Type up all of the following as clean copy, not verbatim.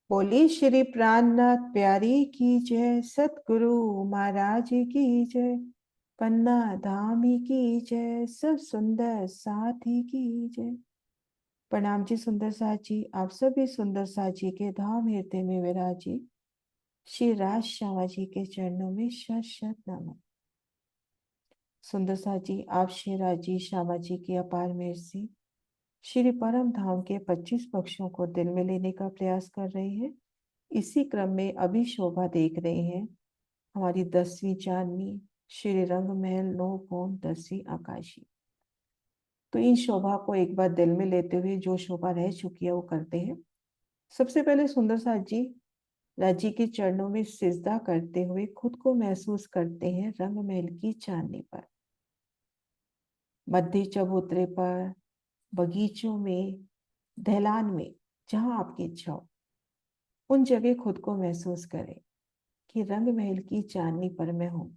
बोली श्री प्राणनाथ प्यारी की जय, सतगुरु महाराज की जय, पन्ना धामी की जय, सब सुंदर साथी की जय। प्रणाम जी सुंदर साथ जी, आप सभी सुंदर साथ जी के धाम हृदय में विराजी श्री राज श्यामा जी के चरणों में शत शत नमन। सुंदर साथ जी, आप श्री राज जी श्यामा जी की अपार मेहर से श्री परम धाम के 25 पक्षों को दिल में लेने का प्रयास कर रहे हैं। इसी क्रम में अभी शोभा देख रहे हैं हमारी 10वीं चांदनी श्री रंग महल 9 कौम 10वीं आकाशी। तो इन शोभा को एक बार दिल में लेते हुए जो शोभा रह चुकी है वो करते हैं। सबसे पहले सुंदर साथ जी राजी के चरणों में सिजदा करते हुए खुद को महसूस करते हैं रंग महल की चांदनी पर, मध्य चबूतरे पर, बगीचों में, दहलान में, जहां आपकी इच्छा हो उन जगह खुद को महसूस करें कि रंग महल की चांदनी पर मैं हूं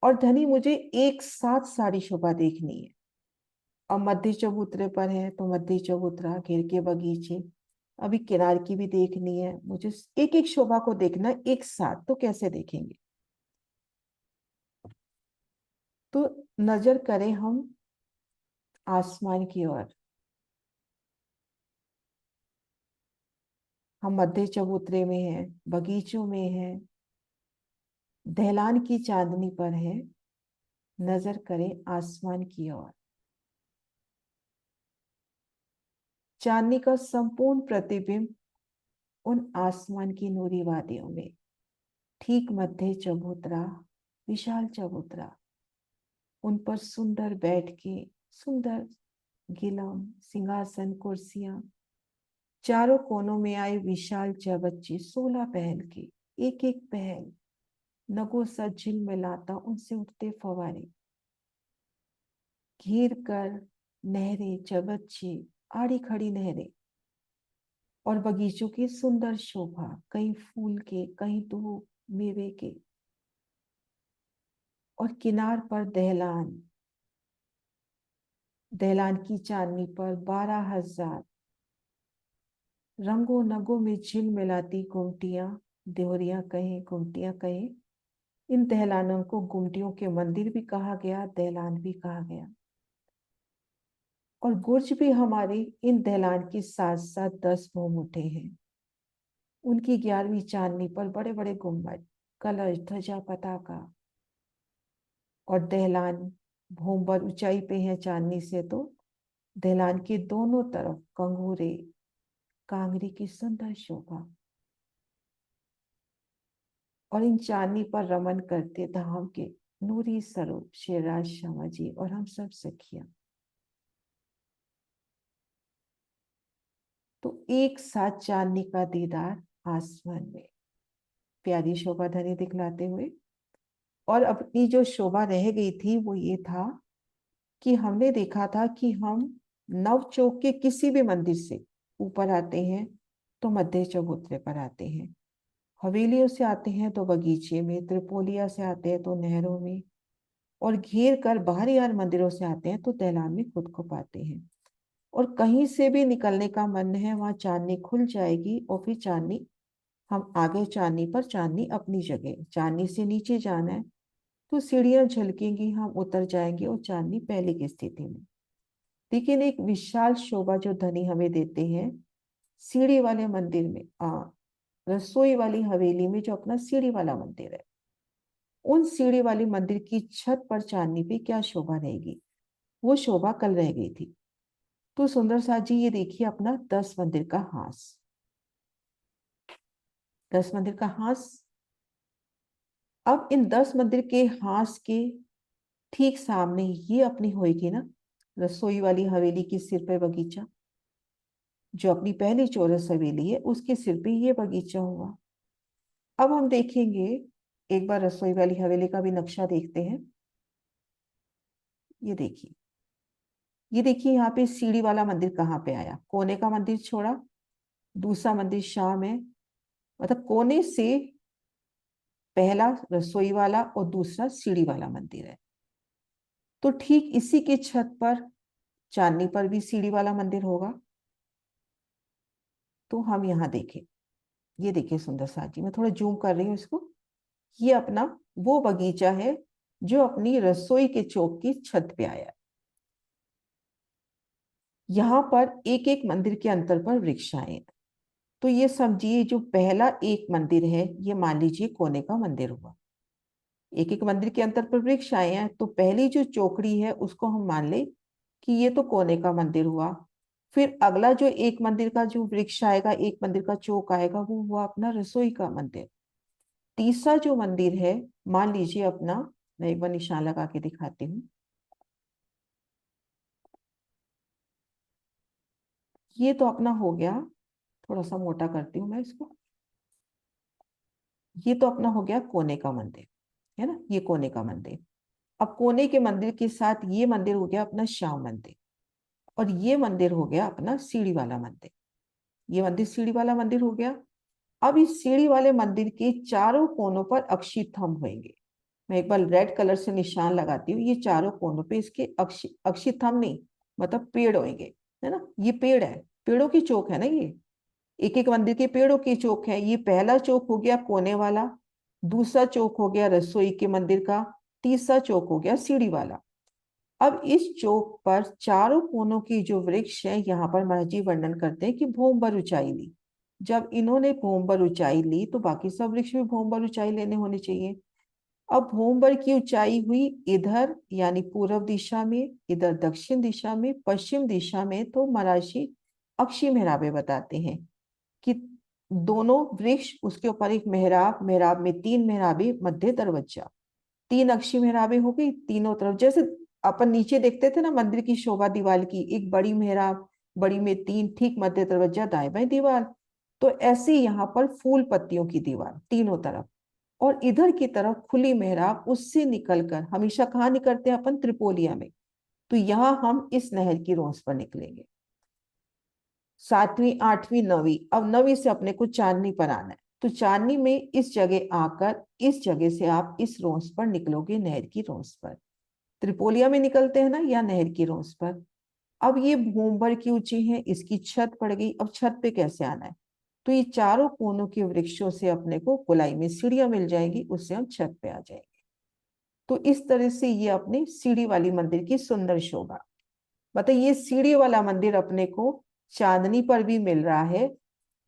और धनी मुझे एक साथ सारी शोभा देखनी है। अब मध्य चबूतरे पर है तो मध्य चबूतरा, घेर के बगीचे, अभी किनार की भी देखनी है मुझे। एक एक शोभा को देखना एक साथ, तो कैसे देखेंगे? तो नजर करें हम आसमान की ओर। हम मध्य चबूतरे में हैं, बगीचों में हैं, दहलान की चांदनी पर है। नजर करें आसमान की ओर। चांदनी का संपूर्ण प्रतिबिंब उन आसमान की नूरी वादियों में, ठीक मध्य चबूतरा, विशाल चबूतरा, उन पर सुंदर बैठ के, सुंदर गिलम सिंहासन कुर्सियां, चारों कोनों में आए विशाल चबच्चे 16 पहल के, एक एक पहल नगो सा झिलमिलाता उनसे उठते फवारे, घेर कर नहरें, चबच्चे, आड़ी खड़ी नहरें और बगीचों की सुंदर शोभा, कहीं फूल के, कहीं धूप मेवे के, और किनार पर दहलान, दहलान की चांदनी पर 12,000 रंगों नगों में झिलमिलाती गुमटियां, देहरियां कहें, गुमटियां कहें। इन दहलानों को गुमटियों के मंदिर भी कहा गया, दहलान भी कहा गया। और गुर्ज भी हमारे इन दहलान के साथ साथ 10 मोम उठे हैं। उनकी 11वीं चांदनी पर बड़े बड़े गुम्बद, कलश, ध्वजा, पताका और दहलान भूमबर ऊंचाई पे है चांदनी से, तो दहलान के दोनों तरफ कंगूरे, कांगरी की सुंदर शोभा। और इन चांदनी पर रमन करते धाम के नूरी स्वरूप श्री राज श्यामा जी और हम सब सखियां। तो एक साथ चांदनी का दीदार आसमान में, प्यारी शोभा धनी दिखलाते हुए। और अपनी जो शोभा रह गई थी वो ये था कि हमने देखा था कि हम नव चौक के किसी भी मंदिर से ऊपर आते हैं तो मध्य चबूतरे पर आते हैं, हवेलियों से आते हैं तो बगीचे में, त्रिपोलिया से आते हैं तो नहरों में, और घेर कर बाहरी यार मंदिरों से आते हैं तो दहलान में खुद को पाते हैं। और कहीं से भी निकलने का मन है वहां चांदनी खुल जाएगी और फिर चांदनी, हम आगे चांदनी पर, चांदनी अपनी जगह, चांदनी से नीचे जाना है तो सीढ़ियां झलकेंगी, हम उतर जाएंगे और चांदनी पहले की स्थिति में। लेकिन एक विशाल शोभा जो धनी हमें देते हैं सीढ़ी वाले मंदिर में, रसोई वाली हवेली में जो अपना सीढ़ी वाला मंदिर है, उन सीढ़ी वाली मंदिर की छत पर चांदनी पे क्या शोभा रहेगी, वो शोभा कल रह गई थी। तो सुंदर साथ जी ये देखिए अपना 10 मंदिर का हास, 10 मंदिर का हास। अब इन 10 मंदिर के हास के ठीक सामने ये अपनी होएगी ना रसोई वाली हवेली की सिर पे बगीचा, जो अपनी पहली चौरस हवेली है उसके सिर पे ये बगीचा हुआ। अब हम देखेंगे, एक बार रसोई वाली हवेली का भी नक्शा देखते हैं। ये देखिए, ये देखिए यहाँ पे सीढ़ी वाला मंदिर कहाँ पे आया, कोने का मंदिर छोड़ा, दूसरा मंदिर शाम है, मतलब कोने से पहला रसोई वाला और दूसरा सीढ़ी वाला मंदिर है। तो ठीक इसी के छत पर चांदनी पर भी सीढ़ी वाला मंदिर होगा। तो हम यहाँ देखें, ये देखिए सुंदर साथ जी, मैं थोड़ा जूम कर रही हूँ इसको। ये अपना वो बगीचा है जो अपनी रसोई के चौक की छत पे आया। यहाँ पर एक एक मंदिर के अंतर पर वृक्ष आए। तो ये समझिए जो पहला एक मंदिर है, ये मान लीजिए कोने का मंदिर हुआ। एक एक मंदिर के अंतर पर वृक्ष आए हैं, तो पहली जो चौकड़ी है उसको हम मान ले कि ये तो कोने का मंदिर हुआ। फिर अगला जो एक मंदिर का जो वृक्ष आएगा, एक मंदिर का चौक आएगा, वो हुआ अपना रसोई का मंदिर। तीसरा जो मंदिर है, मान लीजिए अपना, मैं एक बार निशान लगा के दिखाती हूँ। ये तो अपना हो गया, थोड़ा सा मोटा करती हूँ मैं इसको। ये तो अपना हो गया कोने का मंदिर, है ना, ये कोने का मंदिर। अब कोने के मंदिर के साथ ये मंदिर हो गया अपना श्याम मंदिर, और ये मंदिर हो गया अपना सीढ़ी वाला मंदिर। ये मंदिर सीढ़ी वाला मंदिर हो गया। अब इस सीढ़ी वाले मंदिर के चारों कोनों पर अक्षी थंभ होंगे। मैं एक बार रेड कलर से निशान लगाती हूँ, ये चारों कोनों पे इसके अक्षी थंभ नहीं, मतलब पेड़ होंगे, है ना, ये पेड़ है, पेड़ों की चौक है ना ये। एक एक मंदिर के पेड़ों की चौक है। ये पहला चौक हो गया कोने वाला, दूसरा चौक हो गया रसोई के मंदिर का, तीसरा चौक हो गया सीढ़ी वाला। अब इस चौक पर चारों कोनों की जो वृक्ष है, यहाँ पर महाराज जी वर्णन करते हैं कि भूम भर ऊंचाई ली। जब इन्होंने भूम भर ऊंचाई ली तो बाकी सब वृक्ष भी भूम भर ऊंचाई लेने होने चाहिए। अब भूम भर की ऊंचाई हुई इधर यानी पूर्व दिशा में, इधर दक्षिण दिशा में, पश्चिम दिशा में। तो महाराज जी अक्षी मेहराबे बताते हैं कि दोनों वृक्ष, उसके ऊपर एक मेहराब, मेहराब में तीन मेहराबे, मध्य दरवाजा, तीन अक्षी मेहराबे हो गई तीनों तरफ। जैसे अपन नीचे देखते थे ना मंदिर की शोभा दीवार की, एक बड़ी मेहराब, बड़ी में तीन, ठीक मध्य दरवाजा, दाएं बाएं दीवार। तो ऐसे यहाँ पर फूल पत्तियों की दीवार तीनों तरफ, और इधर की तरफ खुली मेहराब। उससे निकलकर हमेशा कहाँ निकलते हैं अपन? त्रिपोलिया में। तो यहाँ हम इस नहर की रोस पर निकलेंगे। सातवीं, आठवीं, नवीं, अब नवीं से अपने को चांदनी पर आना है। तो चांदनी में इस जगह आकर, इस जगह से आप इस रोस पर निकलोगे, नहर की रोस पर। त्रिपोलिया में निकलते हैं ना, या नहर की रोस पर। अब ये भूम भर की ऊंची है, इसकी छत पड़ गई। अब छत पे कैसे आना है? तो ये चारों कोनों के वृक्षों से अपने को गोलाई में सीढ़ियां मिल जाएगी, उससे हम छत पे आ जाएंगे। तो इस तरह से ये अपने सीढ़ी वाली मंदिर की सुंदर शोभा। मतलब ये सीढ़ी वाला मंदिर अपने को चांदनी पर भी मिल रहा है।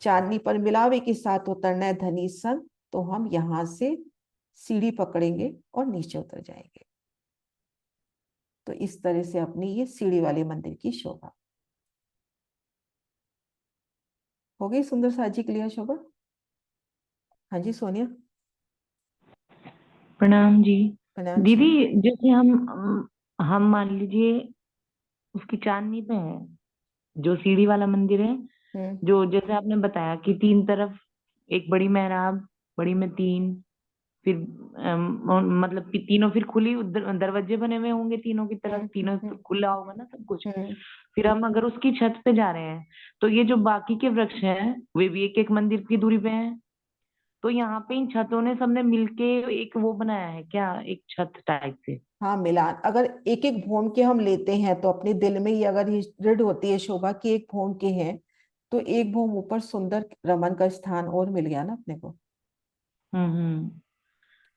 चांदनी पर मिलावे के साथ उतरना है धनी सन, तो हम यहां से सीढ़ी पकड़ेंगे और नीचे उतर जाएंगे। तो इस तरह से अपनी ये सीढ़ी वाले मंदिर की शोभा हो गई। सुंदर साजी क्लियर शोभा? हाँ जी सोनिया। प्रणाम जी। प्रणाम दीदी, जी। जैसे हम मान लीजिए उसकी चांदनी पे है, जो सीढ़ी वाला मंदिर है, हम्म जो जैसे आपने बताया कि तीन तरफ एक बड़ी मेहराब, बड़ी में तीन, फिर मतलब कि तीनों फिर खुली दरवाजे बने हुए होंगे तीनों की तरफ, तीनों हम्म तो खुला होगा ना सब कुछ। हम्म फिर हम अगर उसकी छत पे जा रहे हैं, तो ये जो बाकी के वृक्ष हैं वे भी एक एक मंदिर की दूरी पे हैं। तो यहाँ पे इन छतों ने सबने मिलके एक वो बनाया है क्या, एक छत टाइप से? हाँ, मिलान अगर एक एक भौम के हम लेते हैं तो अपने दिल में ये अगर ये दृढ़ होती है शोभा कि एक भौम के हैं, तो एक भौम ऊपर सुंदर रमन का स्थान और मिल गया ना अपने को, हम्म।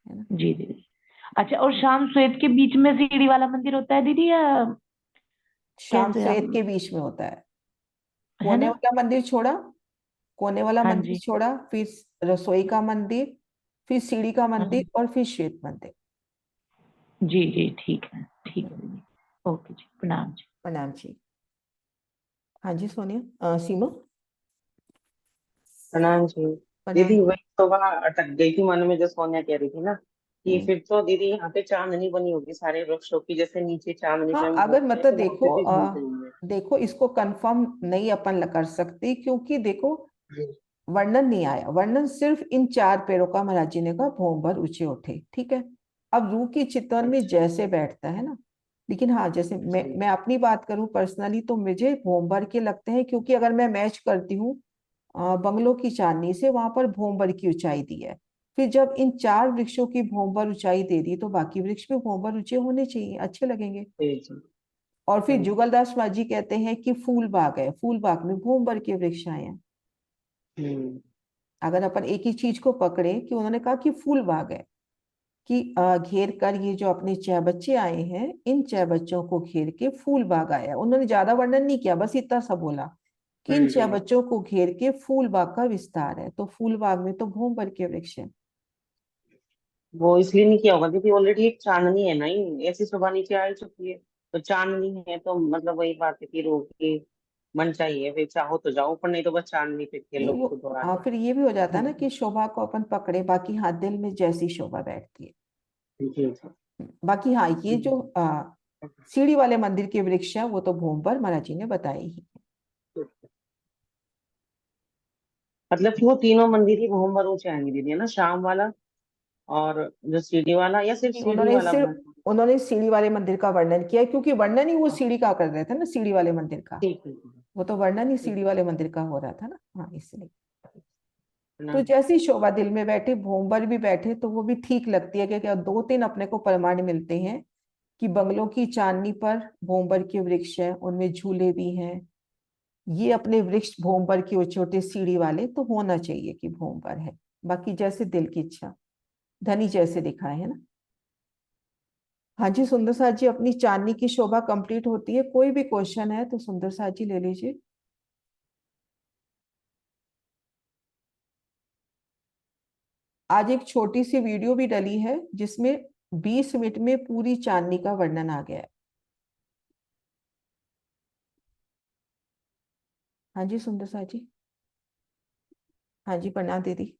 है ना। जी दीदी। अच्छा, और शाम श्वेत के बीच में सीढ़ी वाला मंदिर होता है दीदी, या शाम कैसे श्वेत हम? के बीच में होता है। है कोने ना? वाला मंदिर छोड़ा, कोने वाला हाँ मंदिर जी। छोड़ा, फिर रसोई का मंदिर, फिर सीढ़ी का मंदिर, हम्म। और फिर श्वेत मंदिर। जी जी, ठीक है दीदी। ओके जी, प्रणाम जी। प्रणाम जी। हाँ जी सोनिया, सीमा। प्रणाम जी। प्रणाम। दीदी वही तो वहाँ अटक गई थी मन में, जो सोनिया कह रही थी ना कि हम्म। फिर तो दीदी यहाँ पे चांदनी बनी होगी सारे वृक्षों की, जैसे नीचे चांदनी पे हाँ, हम अगर घूमते हैं मतलब तो वहां पे देखो, भी घूमते होंगे। देखो इसको कंफर्म नहीं अपन कर सकते, क्योंकि देखो जी वर्णन नहीं आया। वर्णन सिर्फ इन चार पैरों का महाराज जी ने कहा भौं भर ऊंचे उठे, ठीक है। अब रूह की चितवन में अच्छा। जैसे बैठता है ना, लेकिन हाँ जैसे मैं जी मैं अपनी बात करूं पर्सनली, तो मुझे भौं भर के लगते हैं, क्योंकि अगर मैं मैच करती हूँ बंगलों की चांदनी से, वहां पर भौं भर की ऊंचाई दी है। फिर जब इन चार वृक्षों की भौं भर ऊंचाई दे दी, तो बाकी वृक्ष भी भौं भर ऊंचे होने चाहिए, अच्छे लगेंगे। जी जी। और फिर जी जुगलदास माँ जी कहते हैं कि फूल बाग है, फूल बाग में भूम भर के वृक्ष आए हैं। अगर अपन एक ही चीज को पकड़े कि उन्होंने कहा कि फूल बाग है, कि घेर कर ये जो अपने 6 बच्चे आए हैं, इन 6 बच्चों को घेर के फूल बाग आया। उन्होंने ज्यादा वर्णन नहीं किया, बस इतना सा बोला कि इन 6 बच्चों को घेर के फूल बाग का विस्तार है। तो फूल बाग में तो भूमभर के वृक्ष है। वो इसलिए नहीं किया होगा क्योंकि ऑलरेडी एक चांदनी है ना, ही ऐसी शोभा नीचे आ ही चुकी है। तो चांदनी है तो मतलब वही बात है कि रोक के मन चाहिए, वे चाहो तो जाओ, पर नहीं तो बस चांदनी पे खेलो नहीं वो खुद और फिर ये भी हो जाता है ना आगे। कि शोभा को अपन पकड़े, बाकी हाँ दिल में जैसी शोभा बैठती है। जी जी। बाकी हाँ ये जो हम्म। सीढ़ी वाले मंदिर के वृक्ष है वो तो भूमभर महाराज जी ने बताए ही। मतलब कि वो तीनों मंदिर ही भूमभर ऊंचे आएंगे दीदी, है ना, शाम वाला और जो सीढ़ी वाला, या सिर्फ कि सीढ़ी वाला भूमभर? उन्होंने सीढ़ी वाले मंदिर का वर्णन किया है, क्योंकि वर्णन ही वो सीढ़ी का कर रहे थे ना, सीढ़ी वाले मंदिर का। ठीक है। वो तो वर्णन ही ठीक सीढ़ी वाले मंदिर का हो रहा था ना, हाँ इसलिए। है तो ना। जैसी शोभा दिल में बैठे, भूमभर भी बैठे तो वो भी ठीक लगती है, क्योंकि 2-3 अपने को प्रमाण मिलते हैं कि बंगलों की चांदनी पर भूमभर के वृक्ष हैं, उनमें झूले भी हैं। ये अपने वृक्ष भूमभर के छोटे सीढ़ी वाले तो होना चाहिए कि भूमभर है। बाकी जैसे दिल की इच्छा, धनी जैसे दिखाए है ना। हाँ जी सुंदर साथ जी, अपनी चांदनी की शोभा कंप्लीट होती है। कोई भी क्वेश्चन है तो सुंदर साथ जी ले लीजिए। आज एक छोटी सी वीडियो भी डली है जिसमें 20 मिनट में पूरी चांदनी का वर्णन आ गया है। हाँ जी सुंदर साथ जी। हाँ जी प्रणाम दीदी।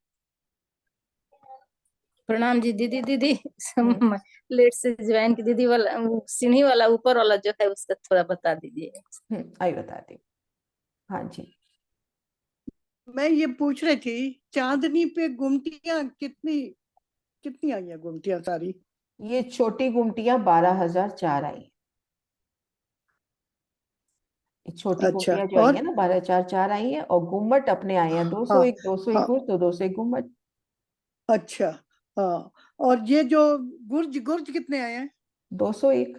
प्रणाम जी दीदी। दीदी हम्म लेट से ज्वाइन की दीदी वाला सीढ़ी वाला ऊपर वाला जो है उसका थोड़ा बता दीजिए। आई बताती हूँ। हाँ जी मैं ये पूछ रही थी, चांदनी पे गुमटियां कितनी कितनी आई है गुमटियां सारी? ये छोटी गुमटियां 12,004 आई हैं। ये छोटी अच्छा। गुमटियां जो आई और है ना 12,004 आई है, और गुम्मट अपने आए हैं हाँ 201, 201 हाँ। गुर्ज तो 201 गुम्मट। अच्छा। हाँ। और ये जो गुर्ज गुर्ज कितने आए हैं? 201,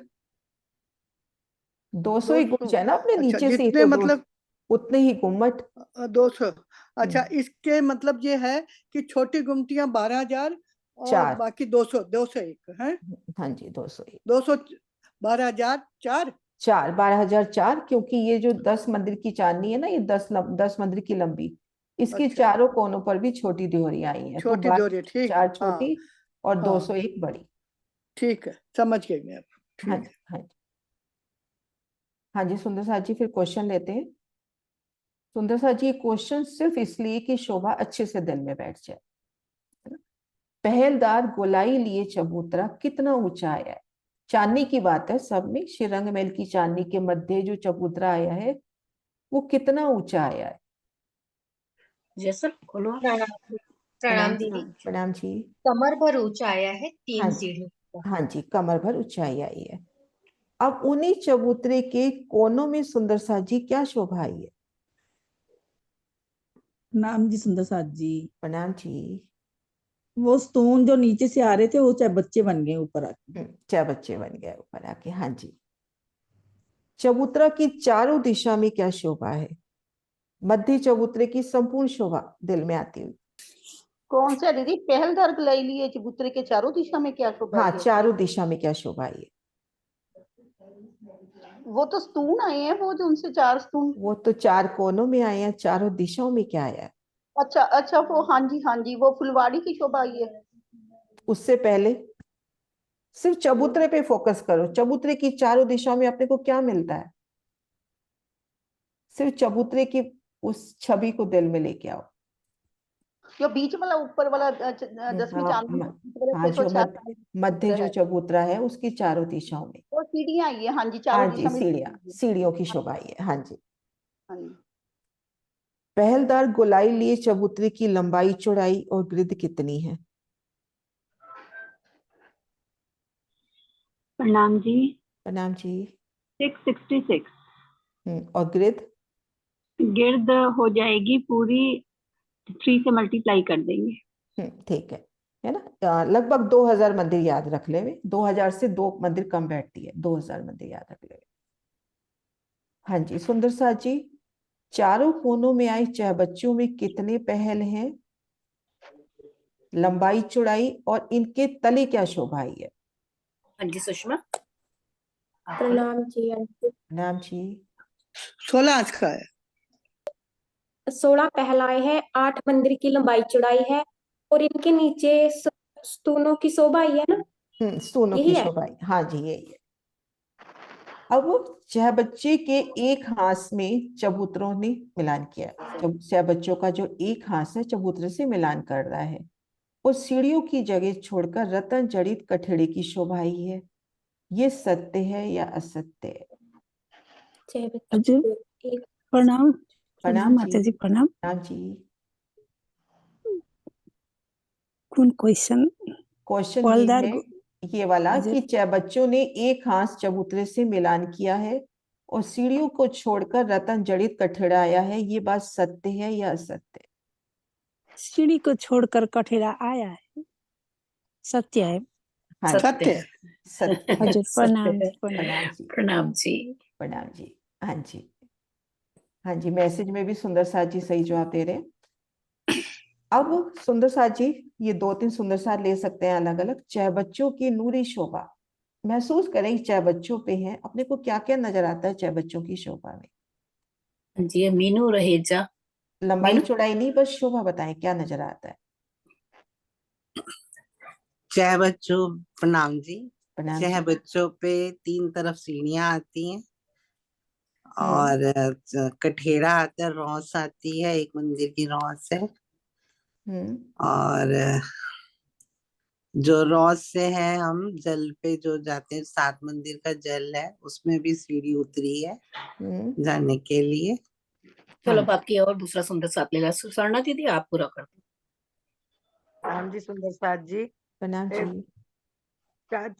201 200। गुर्ज है ना अपने अच्छा, नीचे से, जितने तो दो मतलब उतने ही गुम्मट। 200। अच्छा, हम्म, इसके मतलब ये है कि छोटी गुमटियां 12,000 और 4। बाकी 200, 201 है। हाँ जी 201, 200, 12,004। 4, 12,004, क्योंकि ये जो 10 मंदिर की चांदनी है ना, ये 10 मंदिर की लंबी, इसके अच्छा, चारों कोनों पर भी छोटी दियोरियां आई हैं, तो छोटी दोहरी, ठीक। 12,004 हाँ छोटी और हाँ, 201 बड़ी। ठीक है, समझ गई मैं अब। हाँ ठीक जी है। हाँ जी। हाँ जी सुंदर साथ जी, फिर क्वेश्चन लेते हैं। सुंदर साथ जी, ये क्वेश्चन सिर्फ इसलिए कि शोभा अच्छे से दिल में बैठ जाए, है ना। पहलदार गोलाई लिए चबूतरा कितना ऊंचा आया है। चांदनी की बात है सब में, श्रीरंग महल की चांदनी के मध्य जो चबूतरा आया है वो कितना ऊंचा आया है। जैसा खोलो। प्रणाम। प्रणाम प्रणाम दीदी। प्रणाम जी। कमर भर ऊंचा आया है, हाँ 3 जी सीढ़ी का। हाँ जी, कमर भर ऊंचाई आई है। अब उन्हीं चबूतरे के कोनों में सुंदर साथ जी क्या शोभा आई है। नाम जी सुंदर साथ जी। प्रणाम जी। वो स्टोन जो नीचे से आ रहे थे वो चाहे बच्चे बन गए ऊपर आके। 6 बच्चे बन गए ऊपर आके। हाँ जी। चबूतरा की चारों दिशा में क्या शोभा है। मध्य चबूतरे की संपूर्ण शोभा दिल में आती हुई। कौन सा दीदी? पहलदार ले लिए चबूतरे के चारों दिशा में क्या शोभा हाँ है? चारों दिशा में क्या शोभा आई है। वो तो स्तून आए हैं, वो जो उनसे 4 स्तून। वो तो 4 कोनों में आए हैं, चारों दिशाओं में क्या आया है। अच्छा अच्छा, वो हाँ जी, वो फुलवाड़ी की शोभा आई है। उससे पहले सिर्फ चबूतरे पे फोकस करो, चबूतरे की चारों दिशाओं में अपने को क्या मिलता है। सिर्फ चबूतरे की उस छवि को दिल में लेके आओ। जो बीच वाला ऊपर वाला 10वीं हाँ चांदनी के ऊपर वाला हाँ, जो 666 मध्य चबूतरा जो है। चबूतरा है उसकी चारों दिशाओं में। वो सीढ़ियां आई है, हाँ जी, हाँ चारों जी दिशा में सीढ़ियां, सीढ़ी है। सीढ़ियों की शोभा आई है। हाँ जी। हाँ जी। पहलदार गोलाई लिए चबूतरे की लंबाई चौड़ाई और गिरद कितनी है। प्रणाम जी। प्रणाम जी। 666। और गिरद। गिर्द हो जाएगी पूरी, 3 से मल्टीप्लाई कर देंगे। ठीक है ना। लगभग 2,000 मंदिर याद रख ले। 2,000 से 2 मंदिर कम बैठती है, 2,000 मंदिर याद रख ले। हाँ जी सुंदर साथ जी, चारों कोनों में आए चहबच्चों में कितने पहल हैं, लंबाई चौड़ाई और इनके तले क्या शोभाई है? हाँ जी सुषमा। प्रणाम जी आंटी। नाम जी। 16 आज का है। 16 पहलाए हैं, 8 मंदिर की लंबाई चौड़ाई है और इनके नीचे स्तूनों की शोभा ही है ना, स्तूनों की यही है। शोभाई, हाँ जी यही है। अब चहबच्चे के एक हाथ में चबूतरों ने मिलान किया। चहबच्चों का जो एक हाथ है चबूतरे से मिलान कर रहा है और सीढ़ियों की जगह छोड़कर रतन जड़ित कठेड़े की शोभाई है। ये सत्य है या असत्य है? अजय एक प्रणाम। प्रणाम प्रणाम माता जी प्रणाम। प्रणाम जी। कौन क्वेश्चन? क्वेश्चन ये फलदार है, ये वाला अजय कि चहबच्चों ने एक हाथ चबूतरे से मिलान किया है और सीढ़ियों को छोड़कर रतन जड़ित कठेड़ा आया है। ये बात सत्य है या असत्य? सीढ़ी को छोड़कर कठेरा आया है, सत्य है। हाँ जी, सत्य है। सत्य है। अजय प्रणाम सत्य है। प्रणाम जी। प्रणाम जी। प्रणाम जी। हाँ जी, हाँ जी, मैसेज में भी सुंदर साथ जी सही जवाब दे रहे हैं। अब सुंदर साथ जी ये 2-3 सुंदर साथ ले सकते हैं अलग अलग। चहबच्चों की नूरी शोभा महसूस करें, चहबच्चों पे है, अपने को क्या क्या नजर आता है चहबच्चों की शोभा में? हाँ जी ये मीनू रहेजा। लंबाई मीनू चौड़ाई नहीं, बस शोभा बताएं क्या नजर आता है। चहबच्चों प्रणाम जी। प्रणाम जी। चहबच्चों पे 3 तरफ सीढ़ियां आती हैं हम्म और कठेड़ा आता है, रौस आती है, एक मंदिर की रौस है। हम्म और जो रौस से है हम जल पे जो जाते हैं, 7 मंदिर का जल है, उसमें भी सीढ़ी उतरी है हम्म। जाने के लिए। हाँ चलो अब जी, आपकी और दूसरा सुंदर साथ लेगा सुवर्णा दीदी, आप पूरा कर दो। हाँ जी सुंदर साथ जी। प्रणाम जी।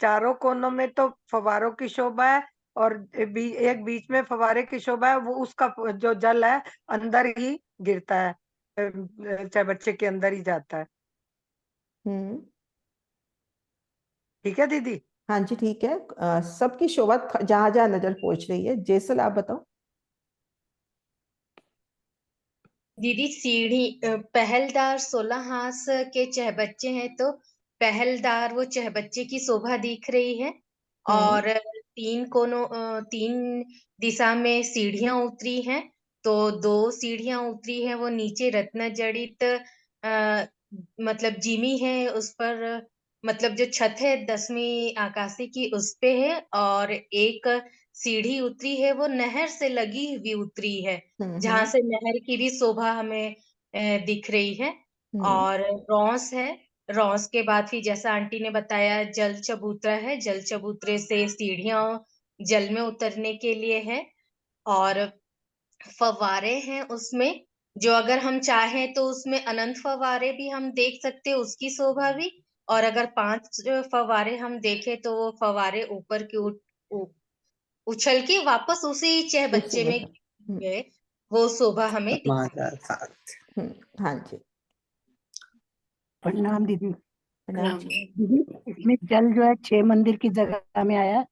चारों कोनों में तो फव्वारों की शोभा है और एक बीच में फव्वारे की शोभा है, वो उसका जो जल है अंदर ही गिरता है, चाहे बच्चे के अंदर ही जाता है। हम्म। ठीक है दीदी? हाँ जी ठीक है। सबकी शोभा जहां जहां नजर पहुंच रही है। जैसल आप बताओ। दीदी सीढ़ी पहलदार 16 हाथ के चहबच्चे हैं, तो पहलदार वो चहबच्चे की शोभा दिख रही है। हम्म और 3 दिशा में सीढ़ियां उतरी हैं, तो 2 सीढ़ियां उतरी हैं वो नीचे रत्न जड़ित मतलब जिमी है उस पर, मतलब जो छत है 10वीं आकाशी की उस पे है, और एक सीढ़ी उतरी है वो नहर से लगी हुई उतरी है, जहां हम्म से नहर की भी शोभा हमें दिख रही है। हम्म और रौस है, रौस के बाद फिर जैसा आंटी ने बताया जल चबूतरा है, जल चबूतरे से सीढ़ियां जल में उतरने के लिए है। और फव्वारे हैं उसमें, जो अगर हम चाहें तो उसमें अनंत फव्वारे भी हम देख सकते हैं, उसकी शोभा भी। और अगर 5 फव्वारे हम देखें तो वो फव्वारे ऊपर की उछल के वापस उसी उसी चहबच्चे में में था। हम्म गए, वो शोभा हमें दिख। हमारा साथ। हाँ जी। प्रणाम दीदी। प्रणाम प्रणाम। जी। दीदी इसमें जल जो है 6 मंदिर की जगह में आया है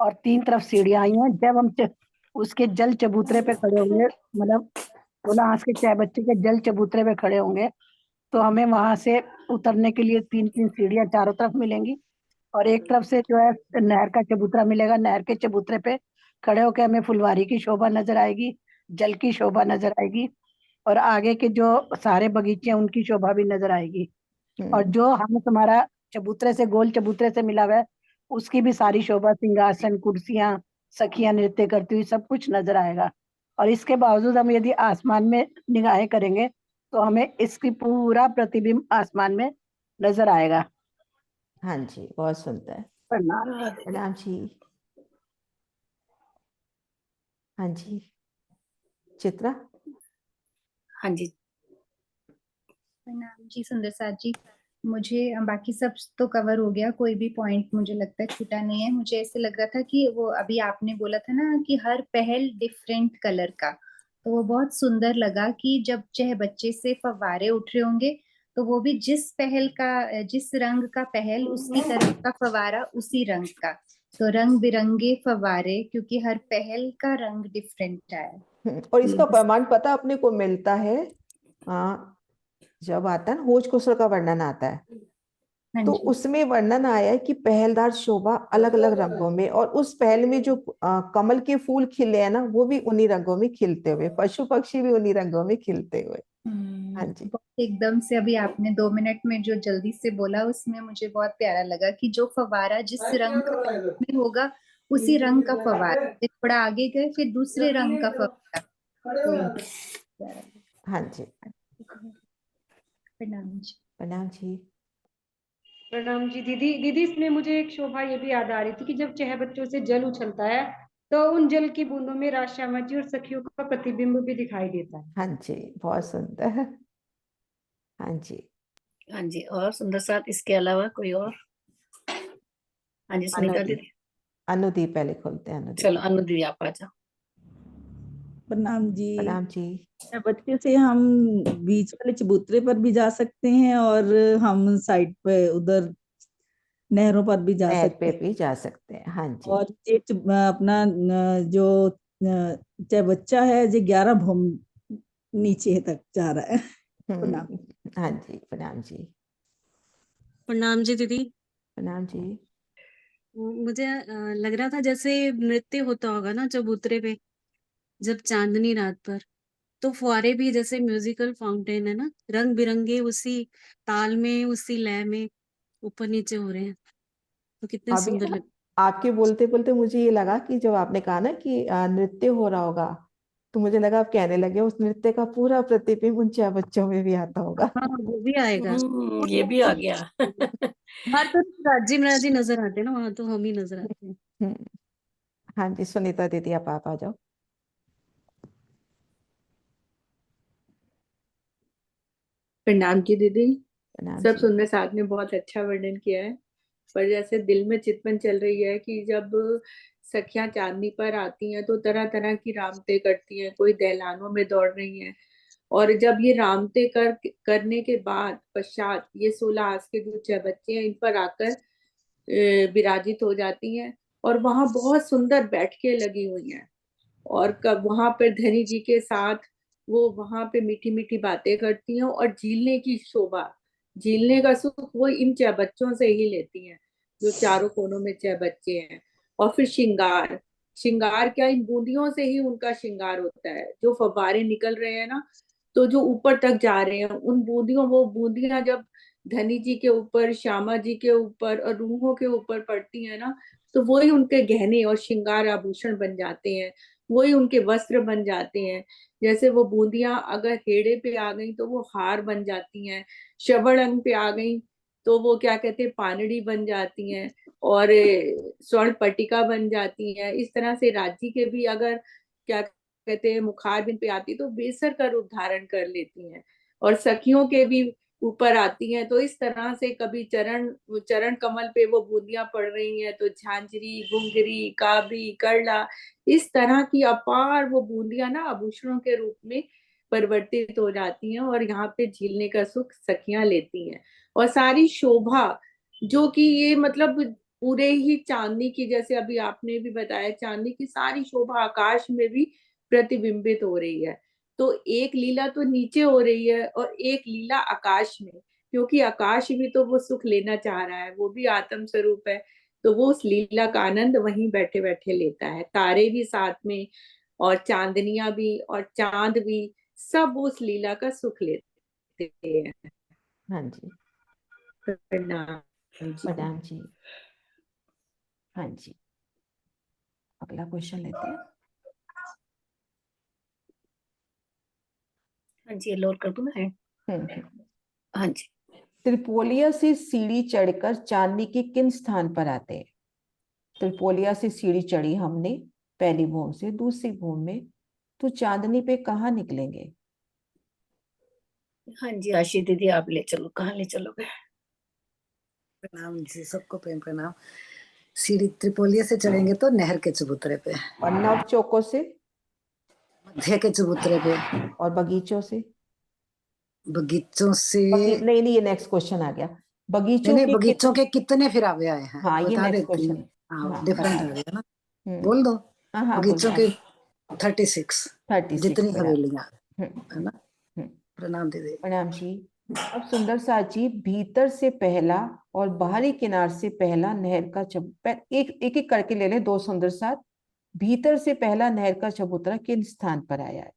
और 3 तरफ सीढ़ियां आई हैं। जब हम उसके जल चबूतरे पे खड़े होंगे, मतलब 16 हाथ के चाय बच्चे के जल चबूतरे पे खड़े होंगे, तो हमें वहां से उतरने के लिए 3-3 सीढ़ियां चारों तरफ मिलेंगी और एक तरफ से जो है नहर का चबूतरा मिलेगा। नहर के चबूतरे पे खड़े होकर हमें फुलवारी की शोभा नजर आएगी, जल की शोभा नजर आएगी और आगे के जो सारे बगीचे हैं उनकी शोभा भी नजर आएगी। और हम्म जो हम तुम्हारा चबूतरे से गोल चबूतरे से मिला हुआ है उसकी भी सारी शोभा, सिंहासन, कुर्सियां, सखियां नृत्य करती हुई सब कुछ नजर आएगा। और इसके बावजूद हम यदि आसमान में निगाहें करेंगे तो हमें इसकी पूरा प्रतिबिंब आसमान में नजर आएगा। हाँ जी, बहुत सुंदर। प्रणाम। प्रणाम जी। हाँ जी चित्रा। हाँ जी प्रणाम जी सुंदर साथ जी। मुझे बाकी सब तो कवर हो गया, कोई भी पॉइंट मुझे लगता है छूटा नहीं है। मुझे ऐसे लग रहा था कि वो अभी आपने बोला था ना कि हर पहल डिफरेंट कलर का, तो वो बहुत सुंदर लगा कि जब चाहे बच्चे से फव्वारे उठ रहे होंगे तो वो भी जिस पहल का, जिस रंग का पहल उसकी तरफ का फव्वारा उसी रंग का, तो रंग बिरंगे फव्वारे, क्योंकि हर पहल का रंग डिफरेंट है। और इसका प्रमाण पता अपने को मिलता है जब आता है ना होज कुसर का वर्णन आता है, हाँ तो जी। उसमें वर्णन आया है कि पहलदार शोभा अलग अलग रंगों में, और उस पहल में जो कमल के फूल खिले हैं ना, वो भी उन्हीं रंगों में खिलते हुए, पशु पक्षी भी उन्हीं रंगों में खिलते हुए। हाँ जी। एकदम से अभी आपने 2 मिनट में जो जल्दी से बोला उसमें मुझे बहुत प्यारा लगा कि जो फवारा जिस रंग का में होगा उसी रंग का फवारा, फिर थोड़ा आगे गए फिर दूसरे रंग का फवारा। तो हाँ जी। प्रणाम जी। प्रणाम जी। प्रणाम जी दीदी। दीदी इसमें मुझे एक शोभा ये भी याद आ रही थी कि जब छह बच्चों से जल उछलता है तो उन जल की बूंदों में राज श्यामा जी और सखियों का प्रतिबिंब भी दिखाई देता है। हाँ जी, बहुत सुंदर। हाँ जी। हाँ जी, और सुंदर साथ इसके अलावा कोई और? हाँ जी सुनीता दीदी। अनुदीप पहले खोलते हैं। अनुदीप, चलो अनु दीदी आप आ जाओ। प्रणाम जी। प्रणाम जी। बच्चे से हम बीच वाले चबूतरे पर भी जा सकते हैं और हम साइड पे उधर नहरों पर भी जा नहर सकते पे हैं। भी जा सकते हैं। हाँ जी। और ये अपना जो चाहे बच्चा है जो 11 भूम नीचे तक जा रहा है। प्रणाम। हाँ जी। प्रणाम जी। प्रणाम जी दीदी। प्रणाम जी। मुझे लग रहा था जैसे नृत्य होता होगा ना चबूतरे पे जब चांदनी रात पर, तो फुहारे भी जैसे म्यूजिकल फाउंटेन है ना, रंग बिरंगे उसी ताल में उसी लय में ऊपर नीचे हो रहे हैं, तो कितने अभी सुंदर ना लग। आपके बोलते बोलते मुझे ये लगा कि जब आपने कहा ना कि नृत्य हो रहा होगा, तो मुझे लगा आप कहने लगे उस नृत्य का पूरा प्रतिबिंब उन चार बच्चों में भी आता होगा। हाँ वो भी आएगा। ये भी आ गया। बाहर तो राजी महाराजी नजर आते हैं ना, वहां तो हम ही नजर आते हैं। हाँ जी। सुनीता दीदी आप आ जाओ। प्रणाम जी दीदी। प्रणाम सब जी। सुंदर साथ ने बहुत अच्छा वर्णन किया है, पर जैसे दिल में चितवन चल रही है कि जब सखियां चांदनी पर आती हैं तो तरह तरह की रामते करती हैं, कोई दहलानों में दौड़ रही हैं, और जब ये रामते करने के बाद पश्चात ये 16 आस के जो 6 बच्चे हैं इन पर आकर विराजित हो जाती हैं, और वहां बहुत सुंदर बैठकें लगी हुई हैं, और कब वहां पर धनी जी के साथ वो वहां पे मीठी मीठी बातें करती हैं, और झीलने की शोभा, झीलने का सुख वो इन 6 बच्चों से ही लेती हैं, जो चारों कोनों में 6 बच्चे हैं। और फिर श्रृंगार, श्रृंगार क्या, इन बूंदियों से ही उनका श्रृंगार होता है, जो फव्वारे निकल रहे हैं ना, तो जो ऊपर तक जा रहे हैं उन बूंदियों, वो बूंदियां जब धनी जी के ऊपर, श्यामा जी के ऊपर और रूहों के ऊपर पड़ती है ना, तो वही उनके गहने और श्रृंगार आभूषण बन जाते हैं, वही उनके वस्त्र बन जाते हैं। जैसे वो बूंदियां अगर हेड़े पे आ गई तो वो हार बन जाती हैं, श्रवण अंग पे आ गई तो वो क्या कहते हैं पानड़ी बन जाती हैं, और स्वर्ण पट्टिका बन जाती हैं। इस तरह से राज्य के भी अगर क्या कहते हैं मुखार बिन पे आती तो बेसर का रूप धारण कर लेती हैं, और सखियों के भी ऊपर आती हैं, तो इस तरह से कभी चरण चरण कमल पे वो बूंदियां पड़ रही हैं तो झांझरी, घुंघरी, काबी, करला, इस तरह की अपार वो बूंदियां ना आभूषणों के रूप में परिवर्तित हो जाती हैं, और यहाँ पे झीलने का सुख सखियां लेती हैं। और सारी शोभा जो कि ये मतलब पूरे ही चांदनी की, जैसे अभी आपने भी बताया चांदनी की सारी शोभा आकाश में भी प्रतिबिंबित हो रही है। तो एक लीला तो नीचे हो रही है और एक लीला आकाश में, क्योंकि आकाश भी तो वो सुख लेना चाह रहा है, वो भी आत्म स्वरूप है, तो वो उस लीला का आनंद वहीं बैठे बैठे लेता है। तारे भी साथ में, और चांदनियां भी और चांद भी, सब उस लीला का सुख लेते हैं। हाँ जी। प्रणाम जी। प्रणाम जी। हाँ जी। अगला क्वेश्चन लेते हैं। हाँ जी लोड कर दूं मैं? हाँ जी। त्रिपोलिया से सीढ़ी चढ़कर चांदनी के किन स्थान पर आते हैं? त्रिपोलिया से सीढ़ी चढ़ी हमने पहली भूम से दूसरी भूम में, तो चांदनी पे कहाँ निकलेंगे? हाँ जी आशी दीदी आप ले चलो, कहाँ ले चलोगे? प्रणाम जी, सबको प्रेम प्रणाम। सीढ़ी त्रिपोलिया से चढ़ेंगे तो नहर के चबूतरे पे, और नव चौकों से? मध्य के चबूतरे पे। और बगीचों से? बगीचों से नहीं नहीं, ये नेक्स्ट क्वेश्चन आ गया। बगीचों नहीं, के बगीचों के कितने फिर आगे आए हैं हाँ, ये बता नेक्स्ट देती हूँ। क्वेश्चन। हाँ हाँ, डिफरेंट बता आ दो। गया ना, बोल दो। हाँ बगीचों बोलो। के 36 36 जितनी बराबर। हवेलियां हम्म, है ना। प्रणाम दीदी। प्रणाम जी। अब सुंदर साथ जी, भीतर से पहला और बाहरी किनार से पहला नहर का एक एक एक करके ले ले दो सुंदर साथ। भीतर से पहला नहर का चबूतरा किन स्थान पर आया है?